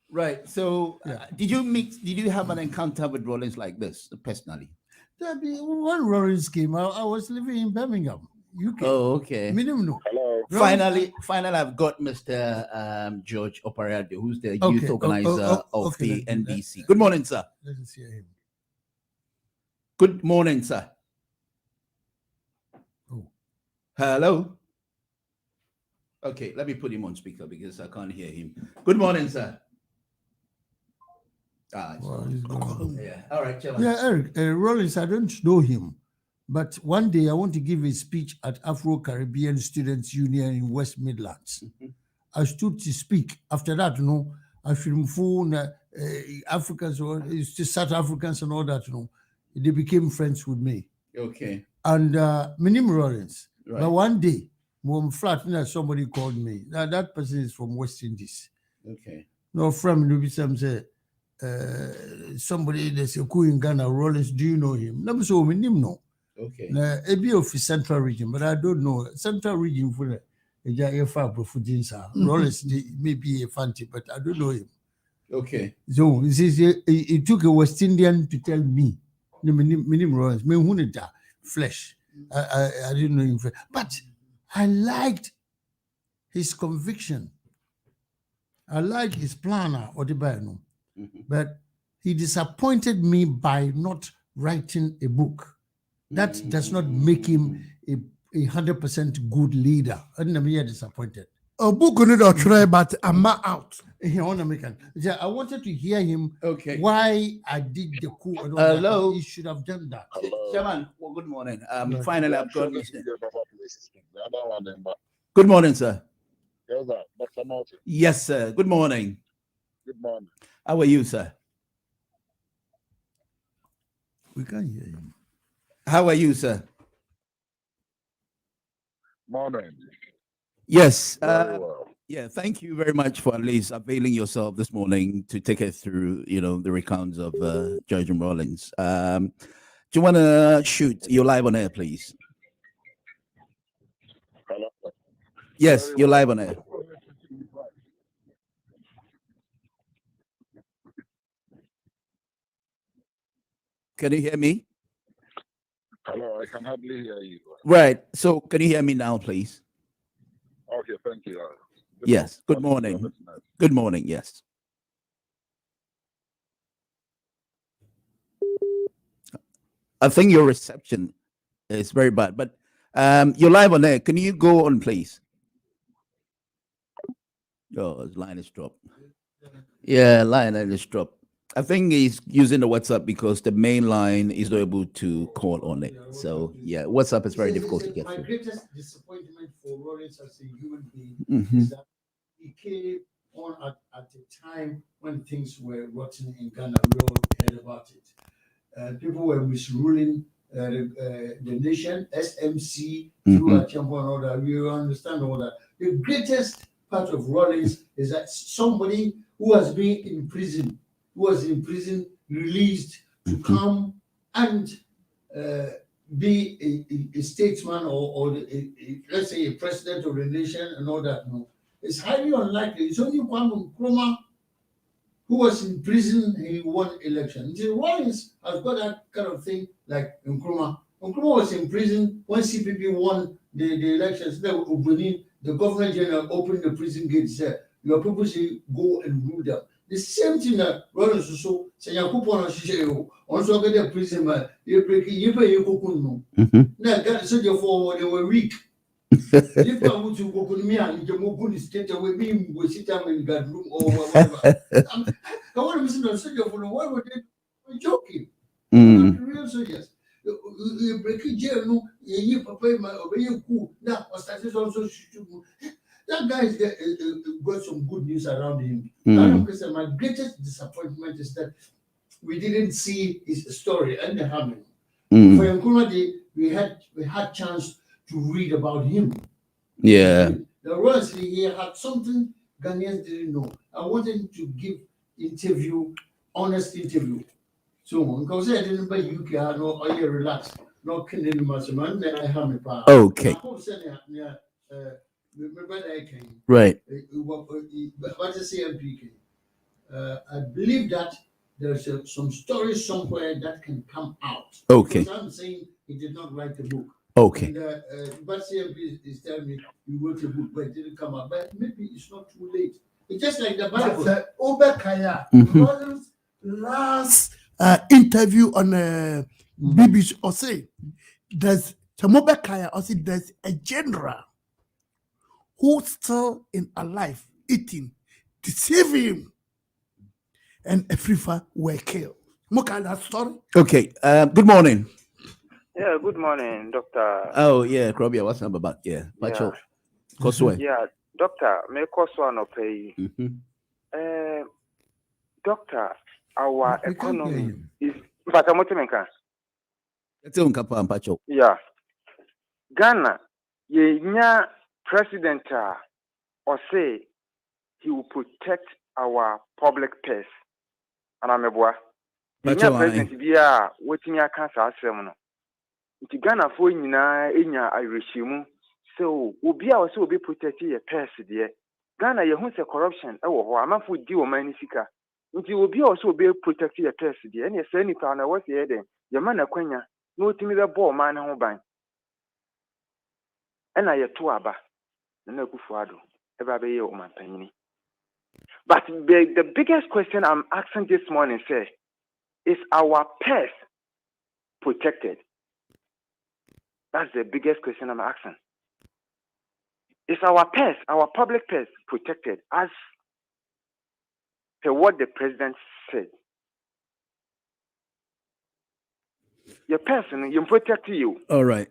Right. So, did you have an encounter with Rollins like this personally? When Rollins came, I was living in Birmingham, UK. Oh, okay. Minimum. No. Hello. Finally, I've got Mr. George Opare Addo, who's the youth organizer of the NDC. Good morning, sir. Let's hear him. Good morning, sir. Oh. Hello. Okay, let me put him on speaker because I can't hear him. Good morning, sir. He's gone. Yeah. All right, Chairman. Yeah, Eric, Rollins, I don't know him, but one day I want to give a speech at Afro-Caribbean Students Union in West Midlands. I stood to speak. After that, I film phone Africans or South Africans and all that, they became friends with me. Okay. And my name Rollins. Right. But one day, when flat, somebody called me. That person is from West Indies. Okay. No, from Nubisam say, somebody there's a coup in Ghana, Rollins, do you know him? Let me say, my name no. Okay. A bit of the central region, but I don't know. Central region for Rollins may be a fancy, but I don't know him. Okay. So it took a West Indian to tell me. My name Rollins, me hunita flesh. I didn't know him, but I liked his conviction. I liked his planner or the Bible, but he disappointed me by not writing a book. That does not make him a 100% good leader. I didn't disappointed. A book on it or try, but I'm not out. I wanted to hear him. Okay. Why I did the coup. And all Hello. that. He should have done that. Chairman, well, good morning. Right. Finally, I've got Mr. Good morning, sir. Yes, sir. Dr. Morton. Yes, sir. Good morning. Good morning. How are you, sir? We can't hear him. How are you, sir? Morning. Yes. Very well. Yeah, thank you very much for at least availing yourself this morning to take us through, the recounts of George and Rawlings. Do you want to shoot? You're live on air, please. Hello. Yes, Very you're well. live on air. Can you hear me? Hello, I can hardly hear you. Right. So can you hear me now, please? Okay, thank you. Yes. Good morning. Good morning. Yes. I think your reception is very bad, but you're live on air. Can you go on, please? Oh, his line is dropped. Yeah, line is dropped. I think he's using the WhatsApp because the main line is not able to call on it. So yeah, WhatsApp is very difficult to get My through. greatest disappointment for Rollins as a human being Mhm. is that he came on at a time when things were rotten in Ghana. We all heard about it. People were misruling the nation, SMC, through Achembo and all that. We understand all that. The greatest part of Rollins is that somebody who has been in prison, released to come and be a statesman or let's say a president of the nation and all that. No, it's highly unlikely. It's only Kwame Nkrumah who was in prison and he won election. Rollins has got that kind of thing like Nkrumah Nkrumah was in prison when CPP won the elections. The governor general opened the prison gates. Said, your people say go and rule them. The same thing that Rollins so say Yakupon also get the prison man. You break you pay you cocoon. Now got so therefore they were weak. If I would to go to me and the Mokuni state away me we sit down in that room or whatever. I want to listen to soldier for why were they joking? Not real soldiers. You break it jail, no, you papa my obey you cool. Now, also that guy got some good news around him. My greatest disappointment is that we didn't see his story and the harmony. For Nkrumah, we had chance to read about him. Yeah. The Royals he had something Ghanaians didn't know. I wanted to give honest interview. So because I didn't buy UK, I know all you relax, no killing much man, then I have a Okay. Right. Battersea MP. I believe that there's some stories somewhere that can come out. Okay. Because I'm saying he did not write the book. Okay. And Battersea MP is telling me he wrote a book, but it didn't come out. But maybe it's not too late. It's just like the Bible. Obekaya, last interview on BBC, or say there's Obekaya, or say there's a general who's still alive, eating, to save him, and Afrifa were killed. What kind of story? Okay. Good morning. Yeah, good morning, Doctor. Oh yeah, Krobia, what's up about? Yeah. Yeah. Koswe. Yeah, Doctor, may cost one of pay. Doctor, our economy is yeah. Ghana, ye president or say he will protect our public purse. And I'm a boy. President Bia, waiting your cancer ceremony. It's Ghana for in Irishimu. So, Ubia also will be protecting your purse, dear. Ghana, your home's a corruption. Oh, I'm not for deal manisika. It will be also be protecting your purse, dear. And you're saying, I was here then. Your man, a quenya, no timid ball man home bang. And I two aba, no kufuado, ever be your man penny. But the biggest question I'm asking this morning, sir, is our purse protected? That's the biggest question I'm asking. Is our purse, our public purse, protected as per what the president said? Your person, you protect you. All right.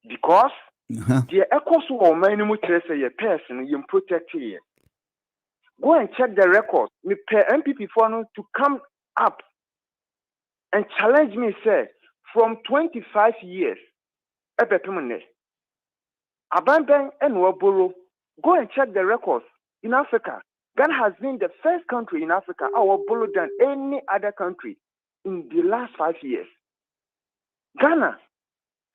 Because the echoes of many mutres say your person, you protect you. Go and check the records. Me per MPP for to come up and challenge me, say, from 25 years. Abandon and Waboro. Go and check the records in Africa. Ghana has been the first country in Africa, our borrow than any other country in the last 5 years. Ghana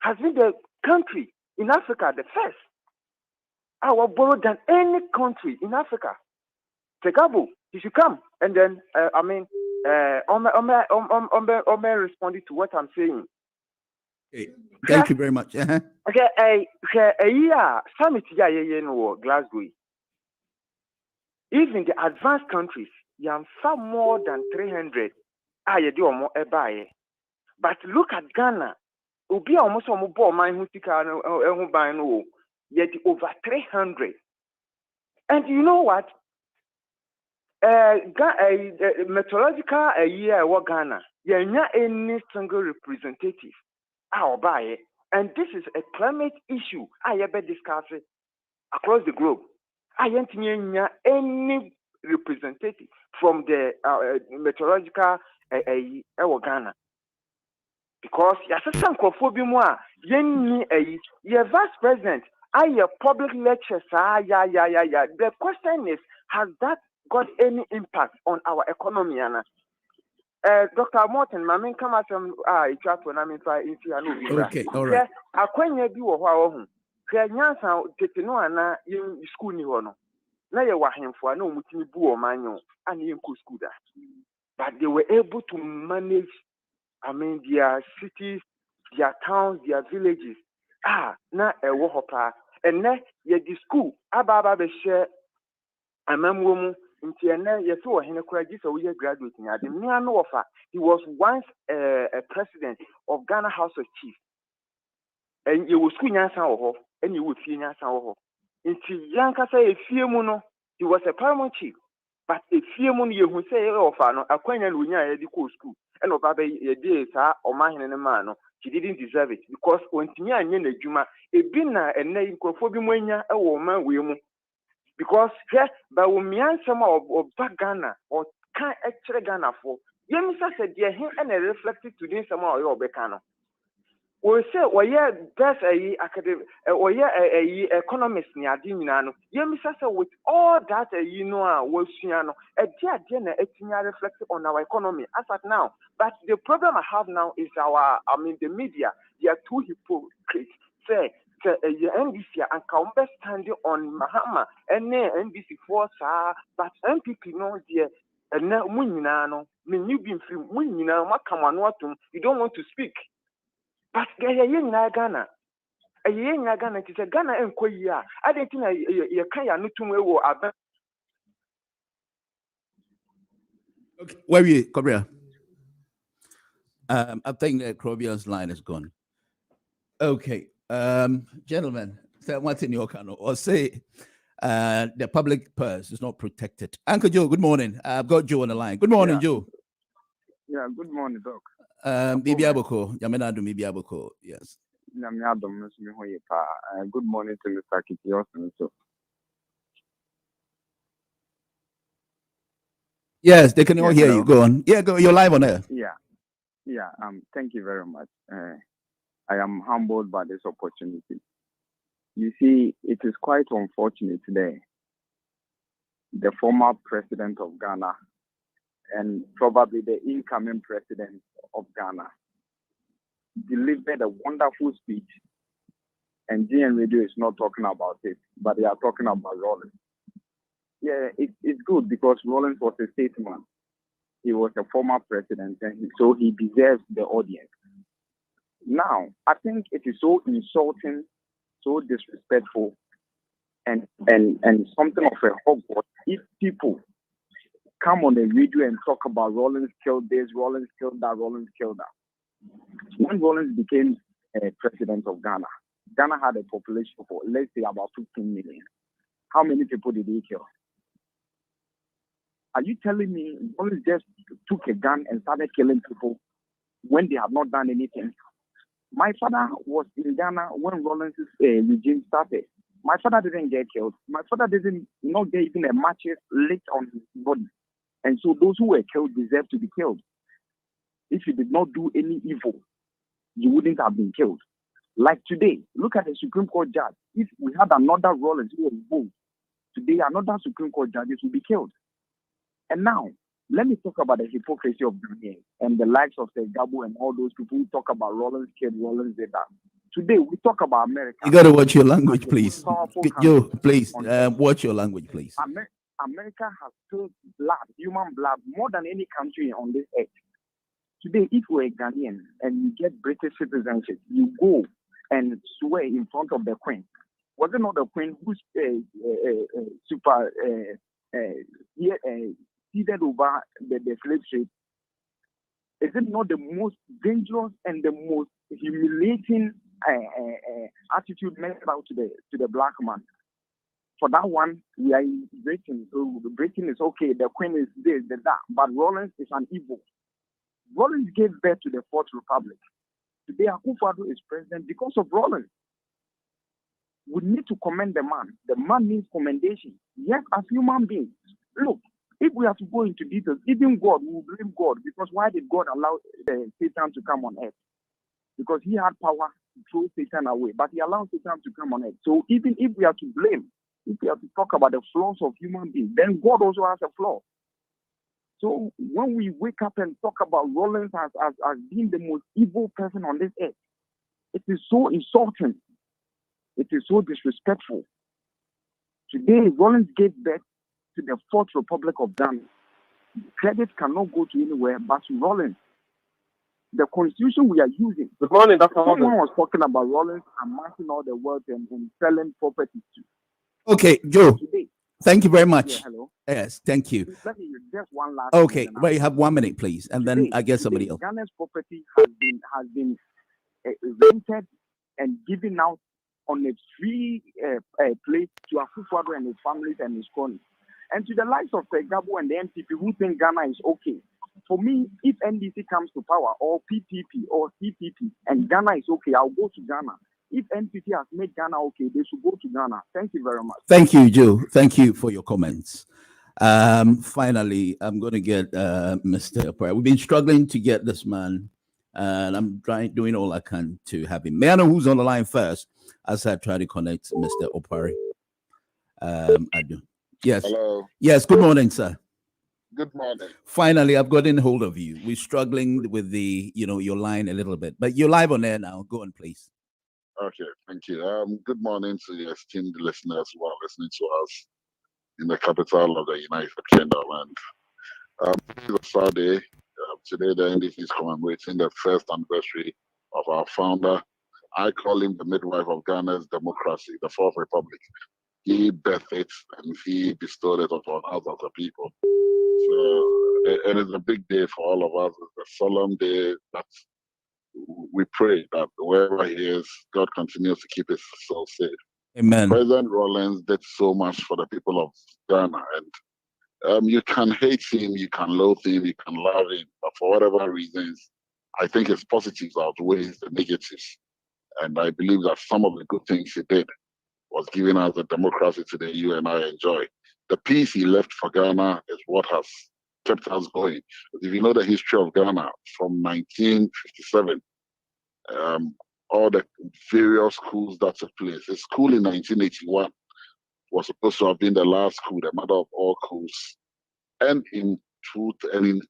has been the country in Africa, the first, our borrow than any country in Africa. Tegabo, you should come and then Ome responded to what I'm saying. Okay. Thank you very much. Okay, a year summit in Glasgow. Even the advanced countries, you have far more than 300. But look at Ghana. Ubi almost more mine who take yet over 300. And you know what? Meteorological a year what Ghana, you're not any single representative. And this is a climate issue. I have been discussing across the globe. I ain't any representative from the meteorological Ghana. Because some cophobia, your vice president, your public lectures. The question is, has that got any impact on our economy? Dr. Morton, my main come out from okay, all right. School ni hono. Na ye wahemfo na omutimi bu o manyo and ye school that. But they were able to manage their cities their towns, their villages. Na ewo hopa. And ne ye di school aba be share amamwo nti ene ye so ohene kuraji so we graduate nya de me no ofa. He was once a president of Ghana House of Chiefs. And you will school nyansa wo ho, and you will fie nyansa wo ho. Nti yanka say efie mu no, he was a paramount chief. But efie mu no ye hu say ofa no akwanya no nya ye di ko school. And oba be ye dey sa omahene ne ma no, he didn't deserve it because ontimi anye na dwuma ebi na enne nkrofo bi mu anya e wo man we mu. Because by umiansem of Ghana or can actually Ghana for Yemisa said, yeah, him and reflected to this amount of your becano. We say, well, yeah, that's a academic or yeah, a economist near Diminano. Yemisa said, with all that was Siano, a dear dinner, reflected on our economy as at now. But the problem I have now is the media, they are too hypocrites. Say, NDC and Kaumbe standing on Mahama and NDC for but MPP no dear and now Munino, mean you been free Munino, Makamanwatum, you don't want to speak. But they are young Ghana. A young Ghana is a Ghana and Koya. I don't think you can't know Okay, where are you, Korea? I think that Korea's line is gone. Okay. Gentlemen, say one thing you can or say the public purse is not protected. Uncle Joe, good morning. I've got Joe on the line. Good morning, Joe. Yeah, good morning, Doc. Bibi Aboko, Yamena do Bibi Aboko, yes. Good morning to Mr. Yawson. Yes, they can all hear you. Go on. Yeah, go. You're live on air. Yeah. Thank you very much. I am humbled by this opportunity. You see, it is quite unfortunate today. The former president of Ghana and probably the incoming president of Ghana delivered a wonderful speech, and GN Radio is not talking about it, but they are talking about Rawlings. Yeah, it's good because Rawlings was a statesman. He was a former president, and so he deserves the audience. Now, I think it is so insulting, so disrespectful, and something of a hogwash if people come on the radio and talk about Rawlings killed this, Rawlings killed that, Rawlings killed that. When Rawlings became president of Ghana, Ghana had a population of, let's say, about 15 million. How many people did he kill? Are you telling me Rawlings just took a gun and started killing people when they have not done anything? My father was in Ghana when Rawlings' regime started. My father didn't get killed. My father didn't not get even a matches lit on his body. And so those who were killed deserve to be killed. If you did not do any evil, you wouldn't have been killed. Like today, look at the Supreme Court judge. If we had another Rawlings who was bold, today another Supreme Court judges will be killed. And now, let me talk about the hypocrisy of Ghanaians and the likes of the Gabo and all those people who talk about Rawlings killed, Rawlings did that. Today, we talk about America. You got to watch your language, please. Yo, please, watch your language, please. America has killed blood, human blood, more than any country on this earth. Today, if you're a Ghanaian and you get British citizenship, you go and swear in front of the Queen. Was it not the Queen who's seated over the slave trade? Is it not the most dangerous and the most humiliating attitude meant out to the black man? For that one, we are in Britain. So Britain is okay. The Queen is this, that. But Rawlings is an evil. Rawlings gave birth to the Fourth Republic. Today, Akufo-Addo is president because of Rawlings. We need to commend the man. The man needs commendation. Yes, as human beings. Look, if we have to go into details, even God, we will blame God because why did God allow Satan to come on earth? Because he had power to throw Satan away, but he allowed Satan to come on earth. So even if we have to blame, if we have to talk about the flaws of human beings, then God also has a flaw. So when we wake up and talk about Rawlings as being the most evil person on this earth, it is so insulting. It is so disrespectful. Today, Rawlings gave birth to the Fourth Republic of Ghana. Credit cannot go to anywhere but to Rawlings. the constitution we are using. Good morning, Dr. Someone was talking about Rawlings amassing all the wealth and selling properties too. Okay, Joe. Today, thank you very much. yeah, hello. Yes, thank you. Let me just one last. Okay, well, you have 1 minute, please, and then I guess somebody else. Ghana's property has been rented and given out on a free place to Akufo-Addo and his families and his cronies. And to the likes of Gabo and the MPP who think Ghana is okay. For me, if NDC comes to power or PPP or CPP and Ghana is okay, I'll go to Ghana. If NPP has made Ghana okay, they should go to Ghana. Thank you very much. Thank you, Joe. Thank you for your comments. Finally, I'm going to get Mr. Opare. We've been struggling to get this man, and I'm doing all I can to have him. May I know who's on the line first as I try to connect Mr. Opare? I do. Yes. Hello. Yes. Good morning, sir. Good morning. Finally, I've gotten hold of you. We're struggling with your line a little bit, but you're live on air now. Go on, please. Okay, thank you. Good morning to the esteemed listeners who are listening to us in the capital of the United Kingdom. And it's a sad day. Today, the NDC is commemorating the first anniversary of our founder. I call him the midwife of Ghana's democracy, the Fourth Republic. He birthed it and he bestowed it upon us as a people. So it is a big day for all of us. It's a solemn day that we pray that wherever he is, God continues to keep his soul safe. Amen. President Rawlings did so much for the people of Ghana, and you can hate him, you can loathe him, you can love him, but for whatever reasons, I think his positives outweighs the negatives. And I believe that some of the good things he did was giving us the democracy today you and I enjoy. The peace he left for Ghana is what has kept us going. If you know the history of Ghana from 1957, all the various coups that took place. The school in 1981 was supposed to have been the last coup, the mother of all coups. And in 19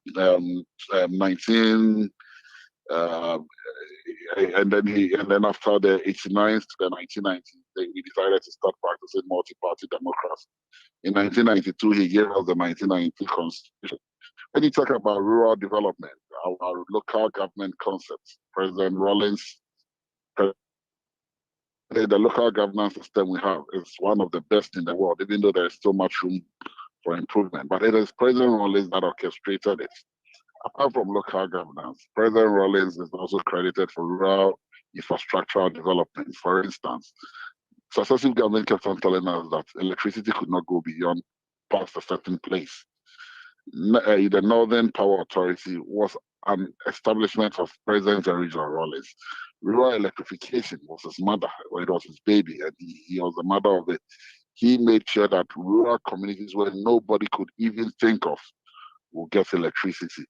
and then after the 89s to the 1990s, we decided to start practicing multi-party democracy. In 1992, he gave us the 1992 Constitution. When you talk about rural development, our local government concepts, President Rawlings, the local governance system we have is one of the best in the world, even though there is so much room for improvement. But it is President Rawlings that orchestrated it. Apart from local governance, President Rawlings is also credited for rural infrastructural development. For instance, successive government kept on telling us that electricity could not go beyond past a certain place. The Northern Power Authority was an establishment of President Regional Rawlings. Rural electrification was his mother, or it was his baby, and he was the mother of it. He made sure that rural communities where nobody could even think of will get electricity.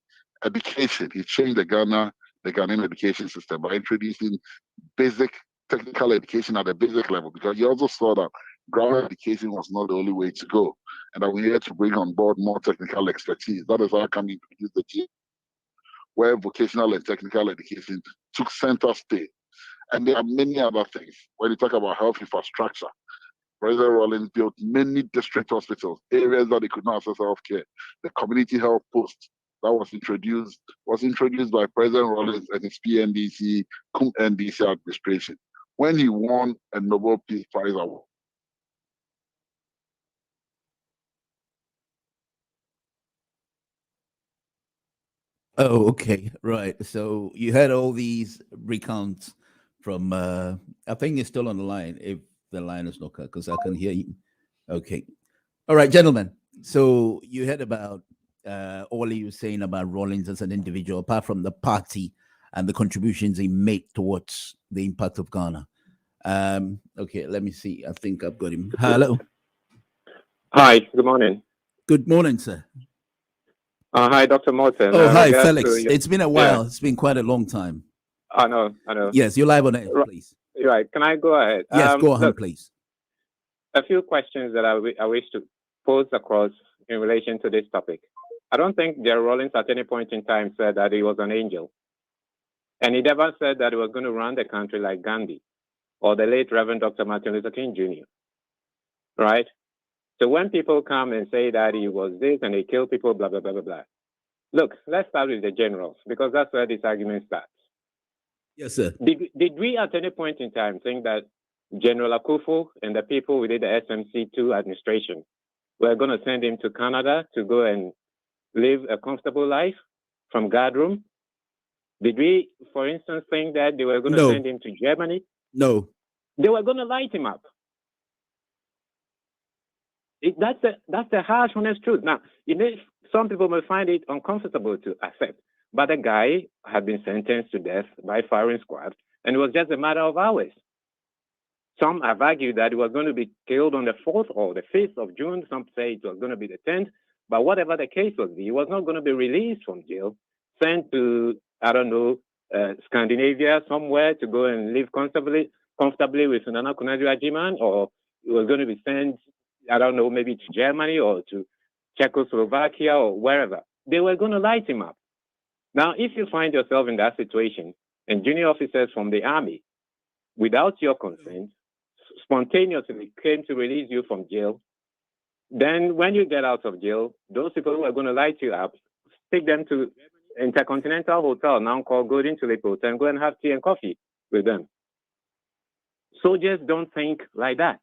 Education, he changed the Ghanaian education system by introducing basic technical education at the basic level, because he also saw that ground education was not the only way to go, and that we needed to bring on board more technical expertise. That is how come he introduced the G, where vocational and technical education took center stage. And there are many other things. When you talk about health infrastructure, President Rawlings built many district hospitals, areas that they could not access health care. The community health post that was introduced by President Rawlings and his PNDC, NDC administration. When he won a Nobel Peace Prize award. Oh, okay, right. So you had all these recounts from. I think you're still on the line. If the line is not cut, because I can hear you. Okay, all right, gentlemen. So you heard about all you were saying about Rawlings as an individual, apart from the party and the contributions he made towards the impact of Ghana. Okay, let me see. I think I've got him. Hello. Hi. Good morning. Good morning, sir. Hi, Dr. Morton. Oh, hi, Felix. It's been a while. Yeah. It's been quite a long time. I know. Yes, you're live on air, please. Right. Can I go ahead? Yes, go ahead, please. A few questions that I wish to pose across in relation to this topic. I don't think Jerry Rawlings at any point in time said that he was an angel. And he never said that he was going to run the country like Gandhi or the late Reverend Dr. Martin Luther King Jr. Right? So when people come and say that he was this and he killed people, blah, blah, blah, blah, blah, Look, let's start with the generals, because that's where this argument starts. Yes, sir. Did we at any point in time think that General Akufo and the people within the SMC2 administration were going to send him to Canada to go and live a comfortable life from guard room? Did we, for instance, think that they were going to send him to Germany? No. They were going to light him up. That's the harsh, honest truth. Now, some people may find it uncomfortable to accept, but the guy had been sentenced to death by firing squad, and it was just a matter of hours. Some have argued that he was going to be killed on the 4th or the 5th of June. Some say it was going to be the 10th. But whatever the case was, he was not going to be released from jail, sent to, I don't know, Scandinavia somewhere to go and live comfortably with Nana Kunadu Ajiman, or he was going to be sent, I don't know, maybe to Germany or to Czechoslovakia or wherever. They were going to light him up. Now, if you find yourself in that situation and junior officers from the army, without your consent, spontaneously came to release you from jail, then when you get out of jail, those people who are going to light you up, take them to Intercontinental Hotel, now called Golden Tulip Hotel, and go and have tea and coffee with them. Soldiers don't think like that,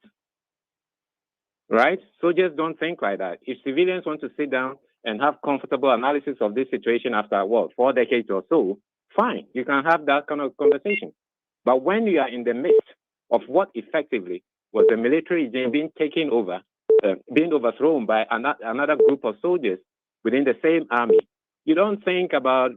right? Soldiers don't think like that. If civilians want to sit down and have comfortable analysis of this situation after, 4 decades or so, fine, you can have that kind of conversation. But when you are in the midst of what effectively was the military regime being taken over, being overthrown by another group of soldiers within the same army, you don't think about,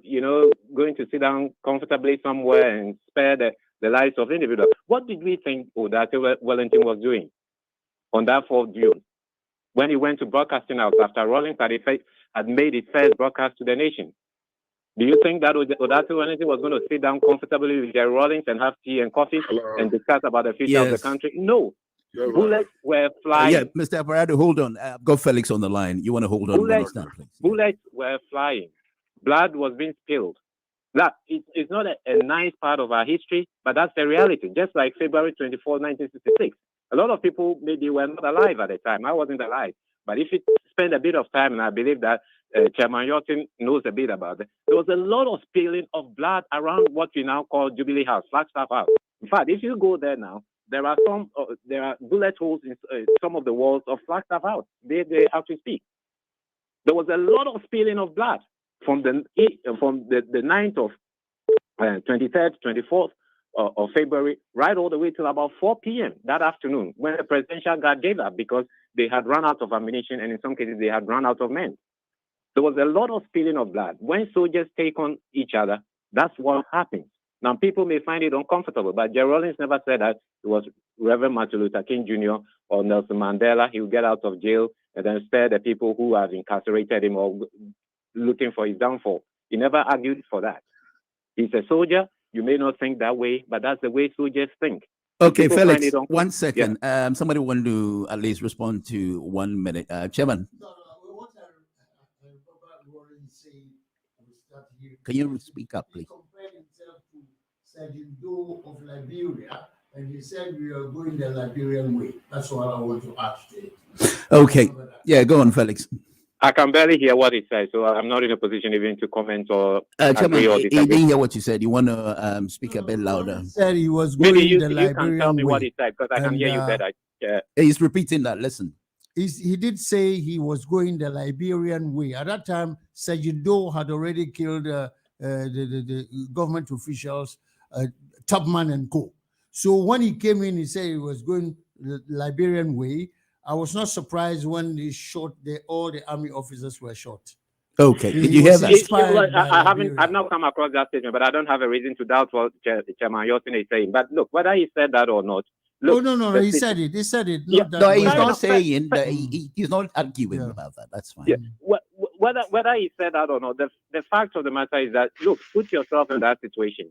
going to sit down comfortably somewhere and spare the lives of individuals. What did we think Odate Wellington was doing on that 4th June when he went to broadcasting house after Rawlings had made its first broadcast to the nation? Do you think that Odate Wellington was going to sit down comfortably with Jerry Rawlings and have tea and coffee and discuss about the future of the country? No. Bullets were flying. Mr. Opare Addo, hold on. I've got Felix on the line. You want to hold on one second, please? Bullets were flying. Blood was being spilled. That it's not a nice part of our history, but that's the reality. Just like February 24, 1966. A lot of people maybe were not alive at the time. I wasn't alive. But if you spend a bit of time, and I believe that Chairman Yawson knows a bit about it, there was a lot of spilling of blood around what we now call Jubilee House, Flagstaff House. In fact, if you go there now, there are bullet holes in some of the walls of Flagstaff House. They as we speak. There was a lot of spilling of blood from the 9th of 23rd, 24th of February, right all the way till about 4 p.m. that afternoon, when the presidential guard gave up because they had run out of ammunition, and in some cases they had run out of men. There was a lot of spilling of blood. When soldiers take on each other, that's what happens. Now, people may find it uncomfortable, but Jerry Rawlings never said that it was Reverend Martin Luther King Jr. or Nelson Mandela. He would get out of jail and then spare the people who have incarcerated him or looking for his downfall. He never argued for that. He's a soldier. You may not think that way, but that's the way soldiers think. Okay, Felix, 1 second. Yeah. Somebody want to at least respond to 1 minute. Chairman. Can you speak up, please? Sergeant Doe of Liberia, and he said we are going the Liberian way. That's what I want to ask you. Okay. Yeah, go on, Felix. I can barely hear what he said, so I'm not in a position even to comment or agree or disagree. He didn't hear what you said. You want to speak a bit louder? He said he was going Maybe the you Liberian can tell me way. what he said, because I can hear you better. He's repeating that. Listen. He did say he was going the Liberian way. At that time, Sergeant Doe had already killed the government officials, Tubman and co. So when he came in, he said he was going the Liberian way. I was not surprised when they shot all the army officers were shot. Okay, did you hear that? I've not come across that statement, but I don't have a reason to doubt what Chairman Yawson is saying. But look, whether he said that or not. Look, no, he said it. He said it. Yeah, no, he's not saying that. He's not arguing about that. That's fine. Yeah. Whether he said that or not, the fact of the matter is that, look, put yourself in that situation.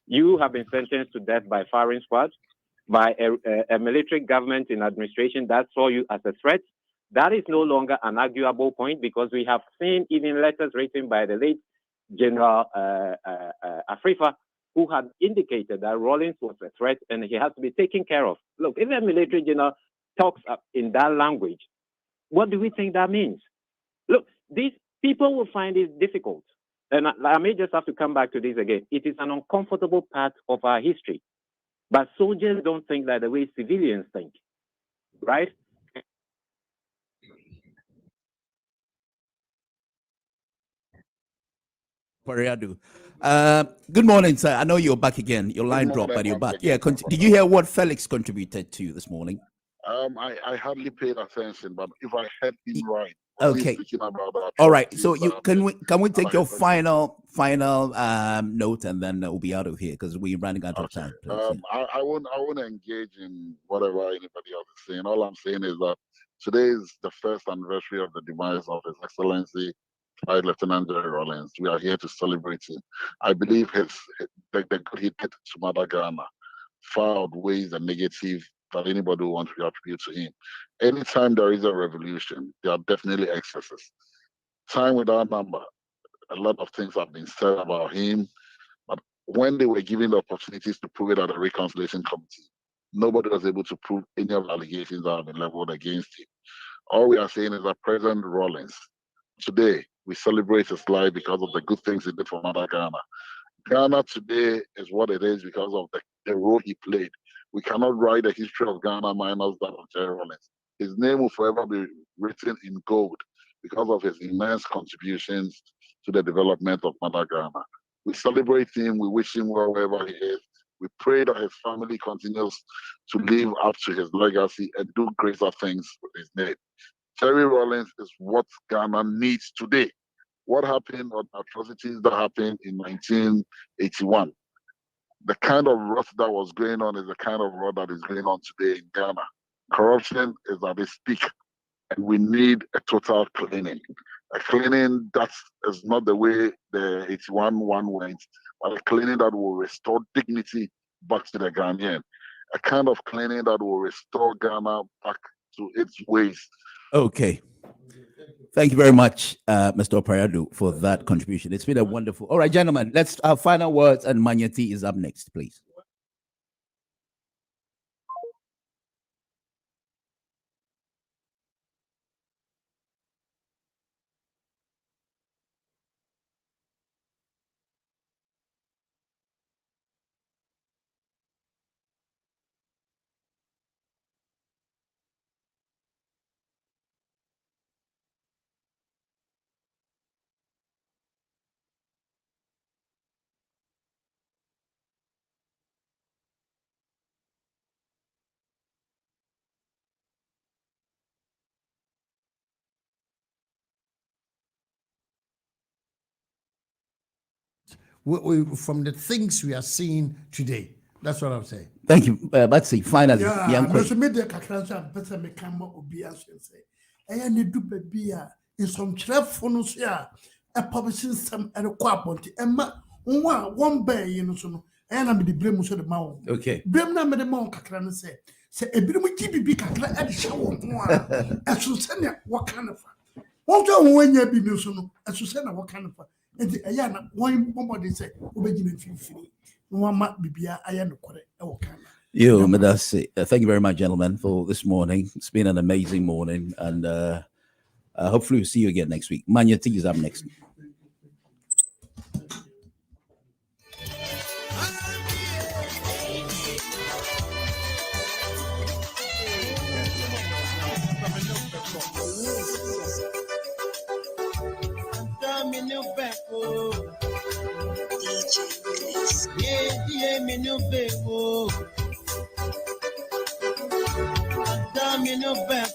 You have been sentenced to death by firing squad, by a military government in administration that saw you as a threat. That is no longer an arguable point, because we have seen even letters written by the late General Afrifa, who had indicated that Rawlings was a threat and he has to be taken care of. Look, if a military general talks in that language, what do we think that means? Look, these people will find it difficult. And I may just have to come back to this again. It is an uncomfortable part of our history. But soldiers don't think like the way civilians think, right? Opare Addo. Good morning, sir. I know you're back again. Your line dropped, but you're back. Yeah, did you hear what Felix contributed to this morning? I hardly paid attention, but if I heard him right, okay. All right. So can we take your final note, and then we'll be out of here because we're running out of time. I won't engage in whatever anybody else is saying. All I'm saying is that today is the first anniversary of the demise of His Excellency Flight Lieutenant Jerry Rawlings. We are here to celebrate him. I believe the good he did to Mother Ghana far outweighs the negative that anybody who wants to attribute to him. Anytime there is a revolution, there are definitely excesses. Time without number, a lot of things have been said about him, but when they were given the opportunities to prove it at the Reconciliation Committee, nobody was able to prove any of the allegations that have been leveled against him. All we are saying is that President Rawlings, today, we celebrate his life because of the good things he did for Mother Ghana. Ghana today is what it is because of the role he played. We cannot write the history of Ghana minus that of Jerry Rawlings. His name will forever be written in gold because of his immense contributions to the development of Mother Ghana. We celebrate him, we wish him well wherever he is. We pray that his family continues to live up to his legacy and do greater things with his name. Jerry Rawlings is what Ghana needs today. What happened, or atrocities that happened in 1981, the kind of rot that was going on is the kind of rot that is going on today in Ghana. Corruption is at its peak, and we need a total cleaning. A cleaning that is not the way the 81 one went, but a cleaning that will restore dignity back to the Ghanaian. A kind of cleaning that will restore Ghana back to its ways. Okay. Thank you very much, Mr. Opare Addo, for that contribution. It's been a wonderful. All right, gentlemen, let's have final words, and Manyati is up next, please. From the things we are seeing today. That's what I'm saying. Thank you. Battersea, finally. Yeah, I'm media kakranza pesa me kama obi asense. Eya ne du bia in some telephone ya a publishing some and a quaponti emma one bay you so no eya na me de blame so the mawo. Okay. Blame na me de mawo kakra no say ebi mu GBB kakra e de hye wo ho a eso se ne what kind of won to won nya bi no so no eso se na what kind of and eya na one somebody say obegina mfimfini. Yo, Madasi, thank you very much, gentlemen, for this morning. It's been an amazing morning, and hopefully we'll see you again next week. Manyati is up next. Damn, you know back.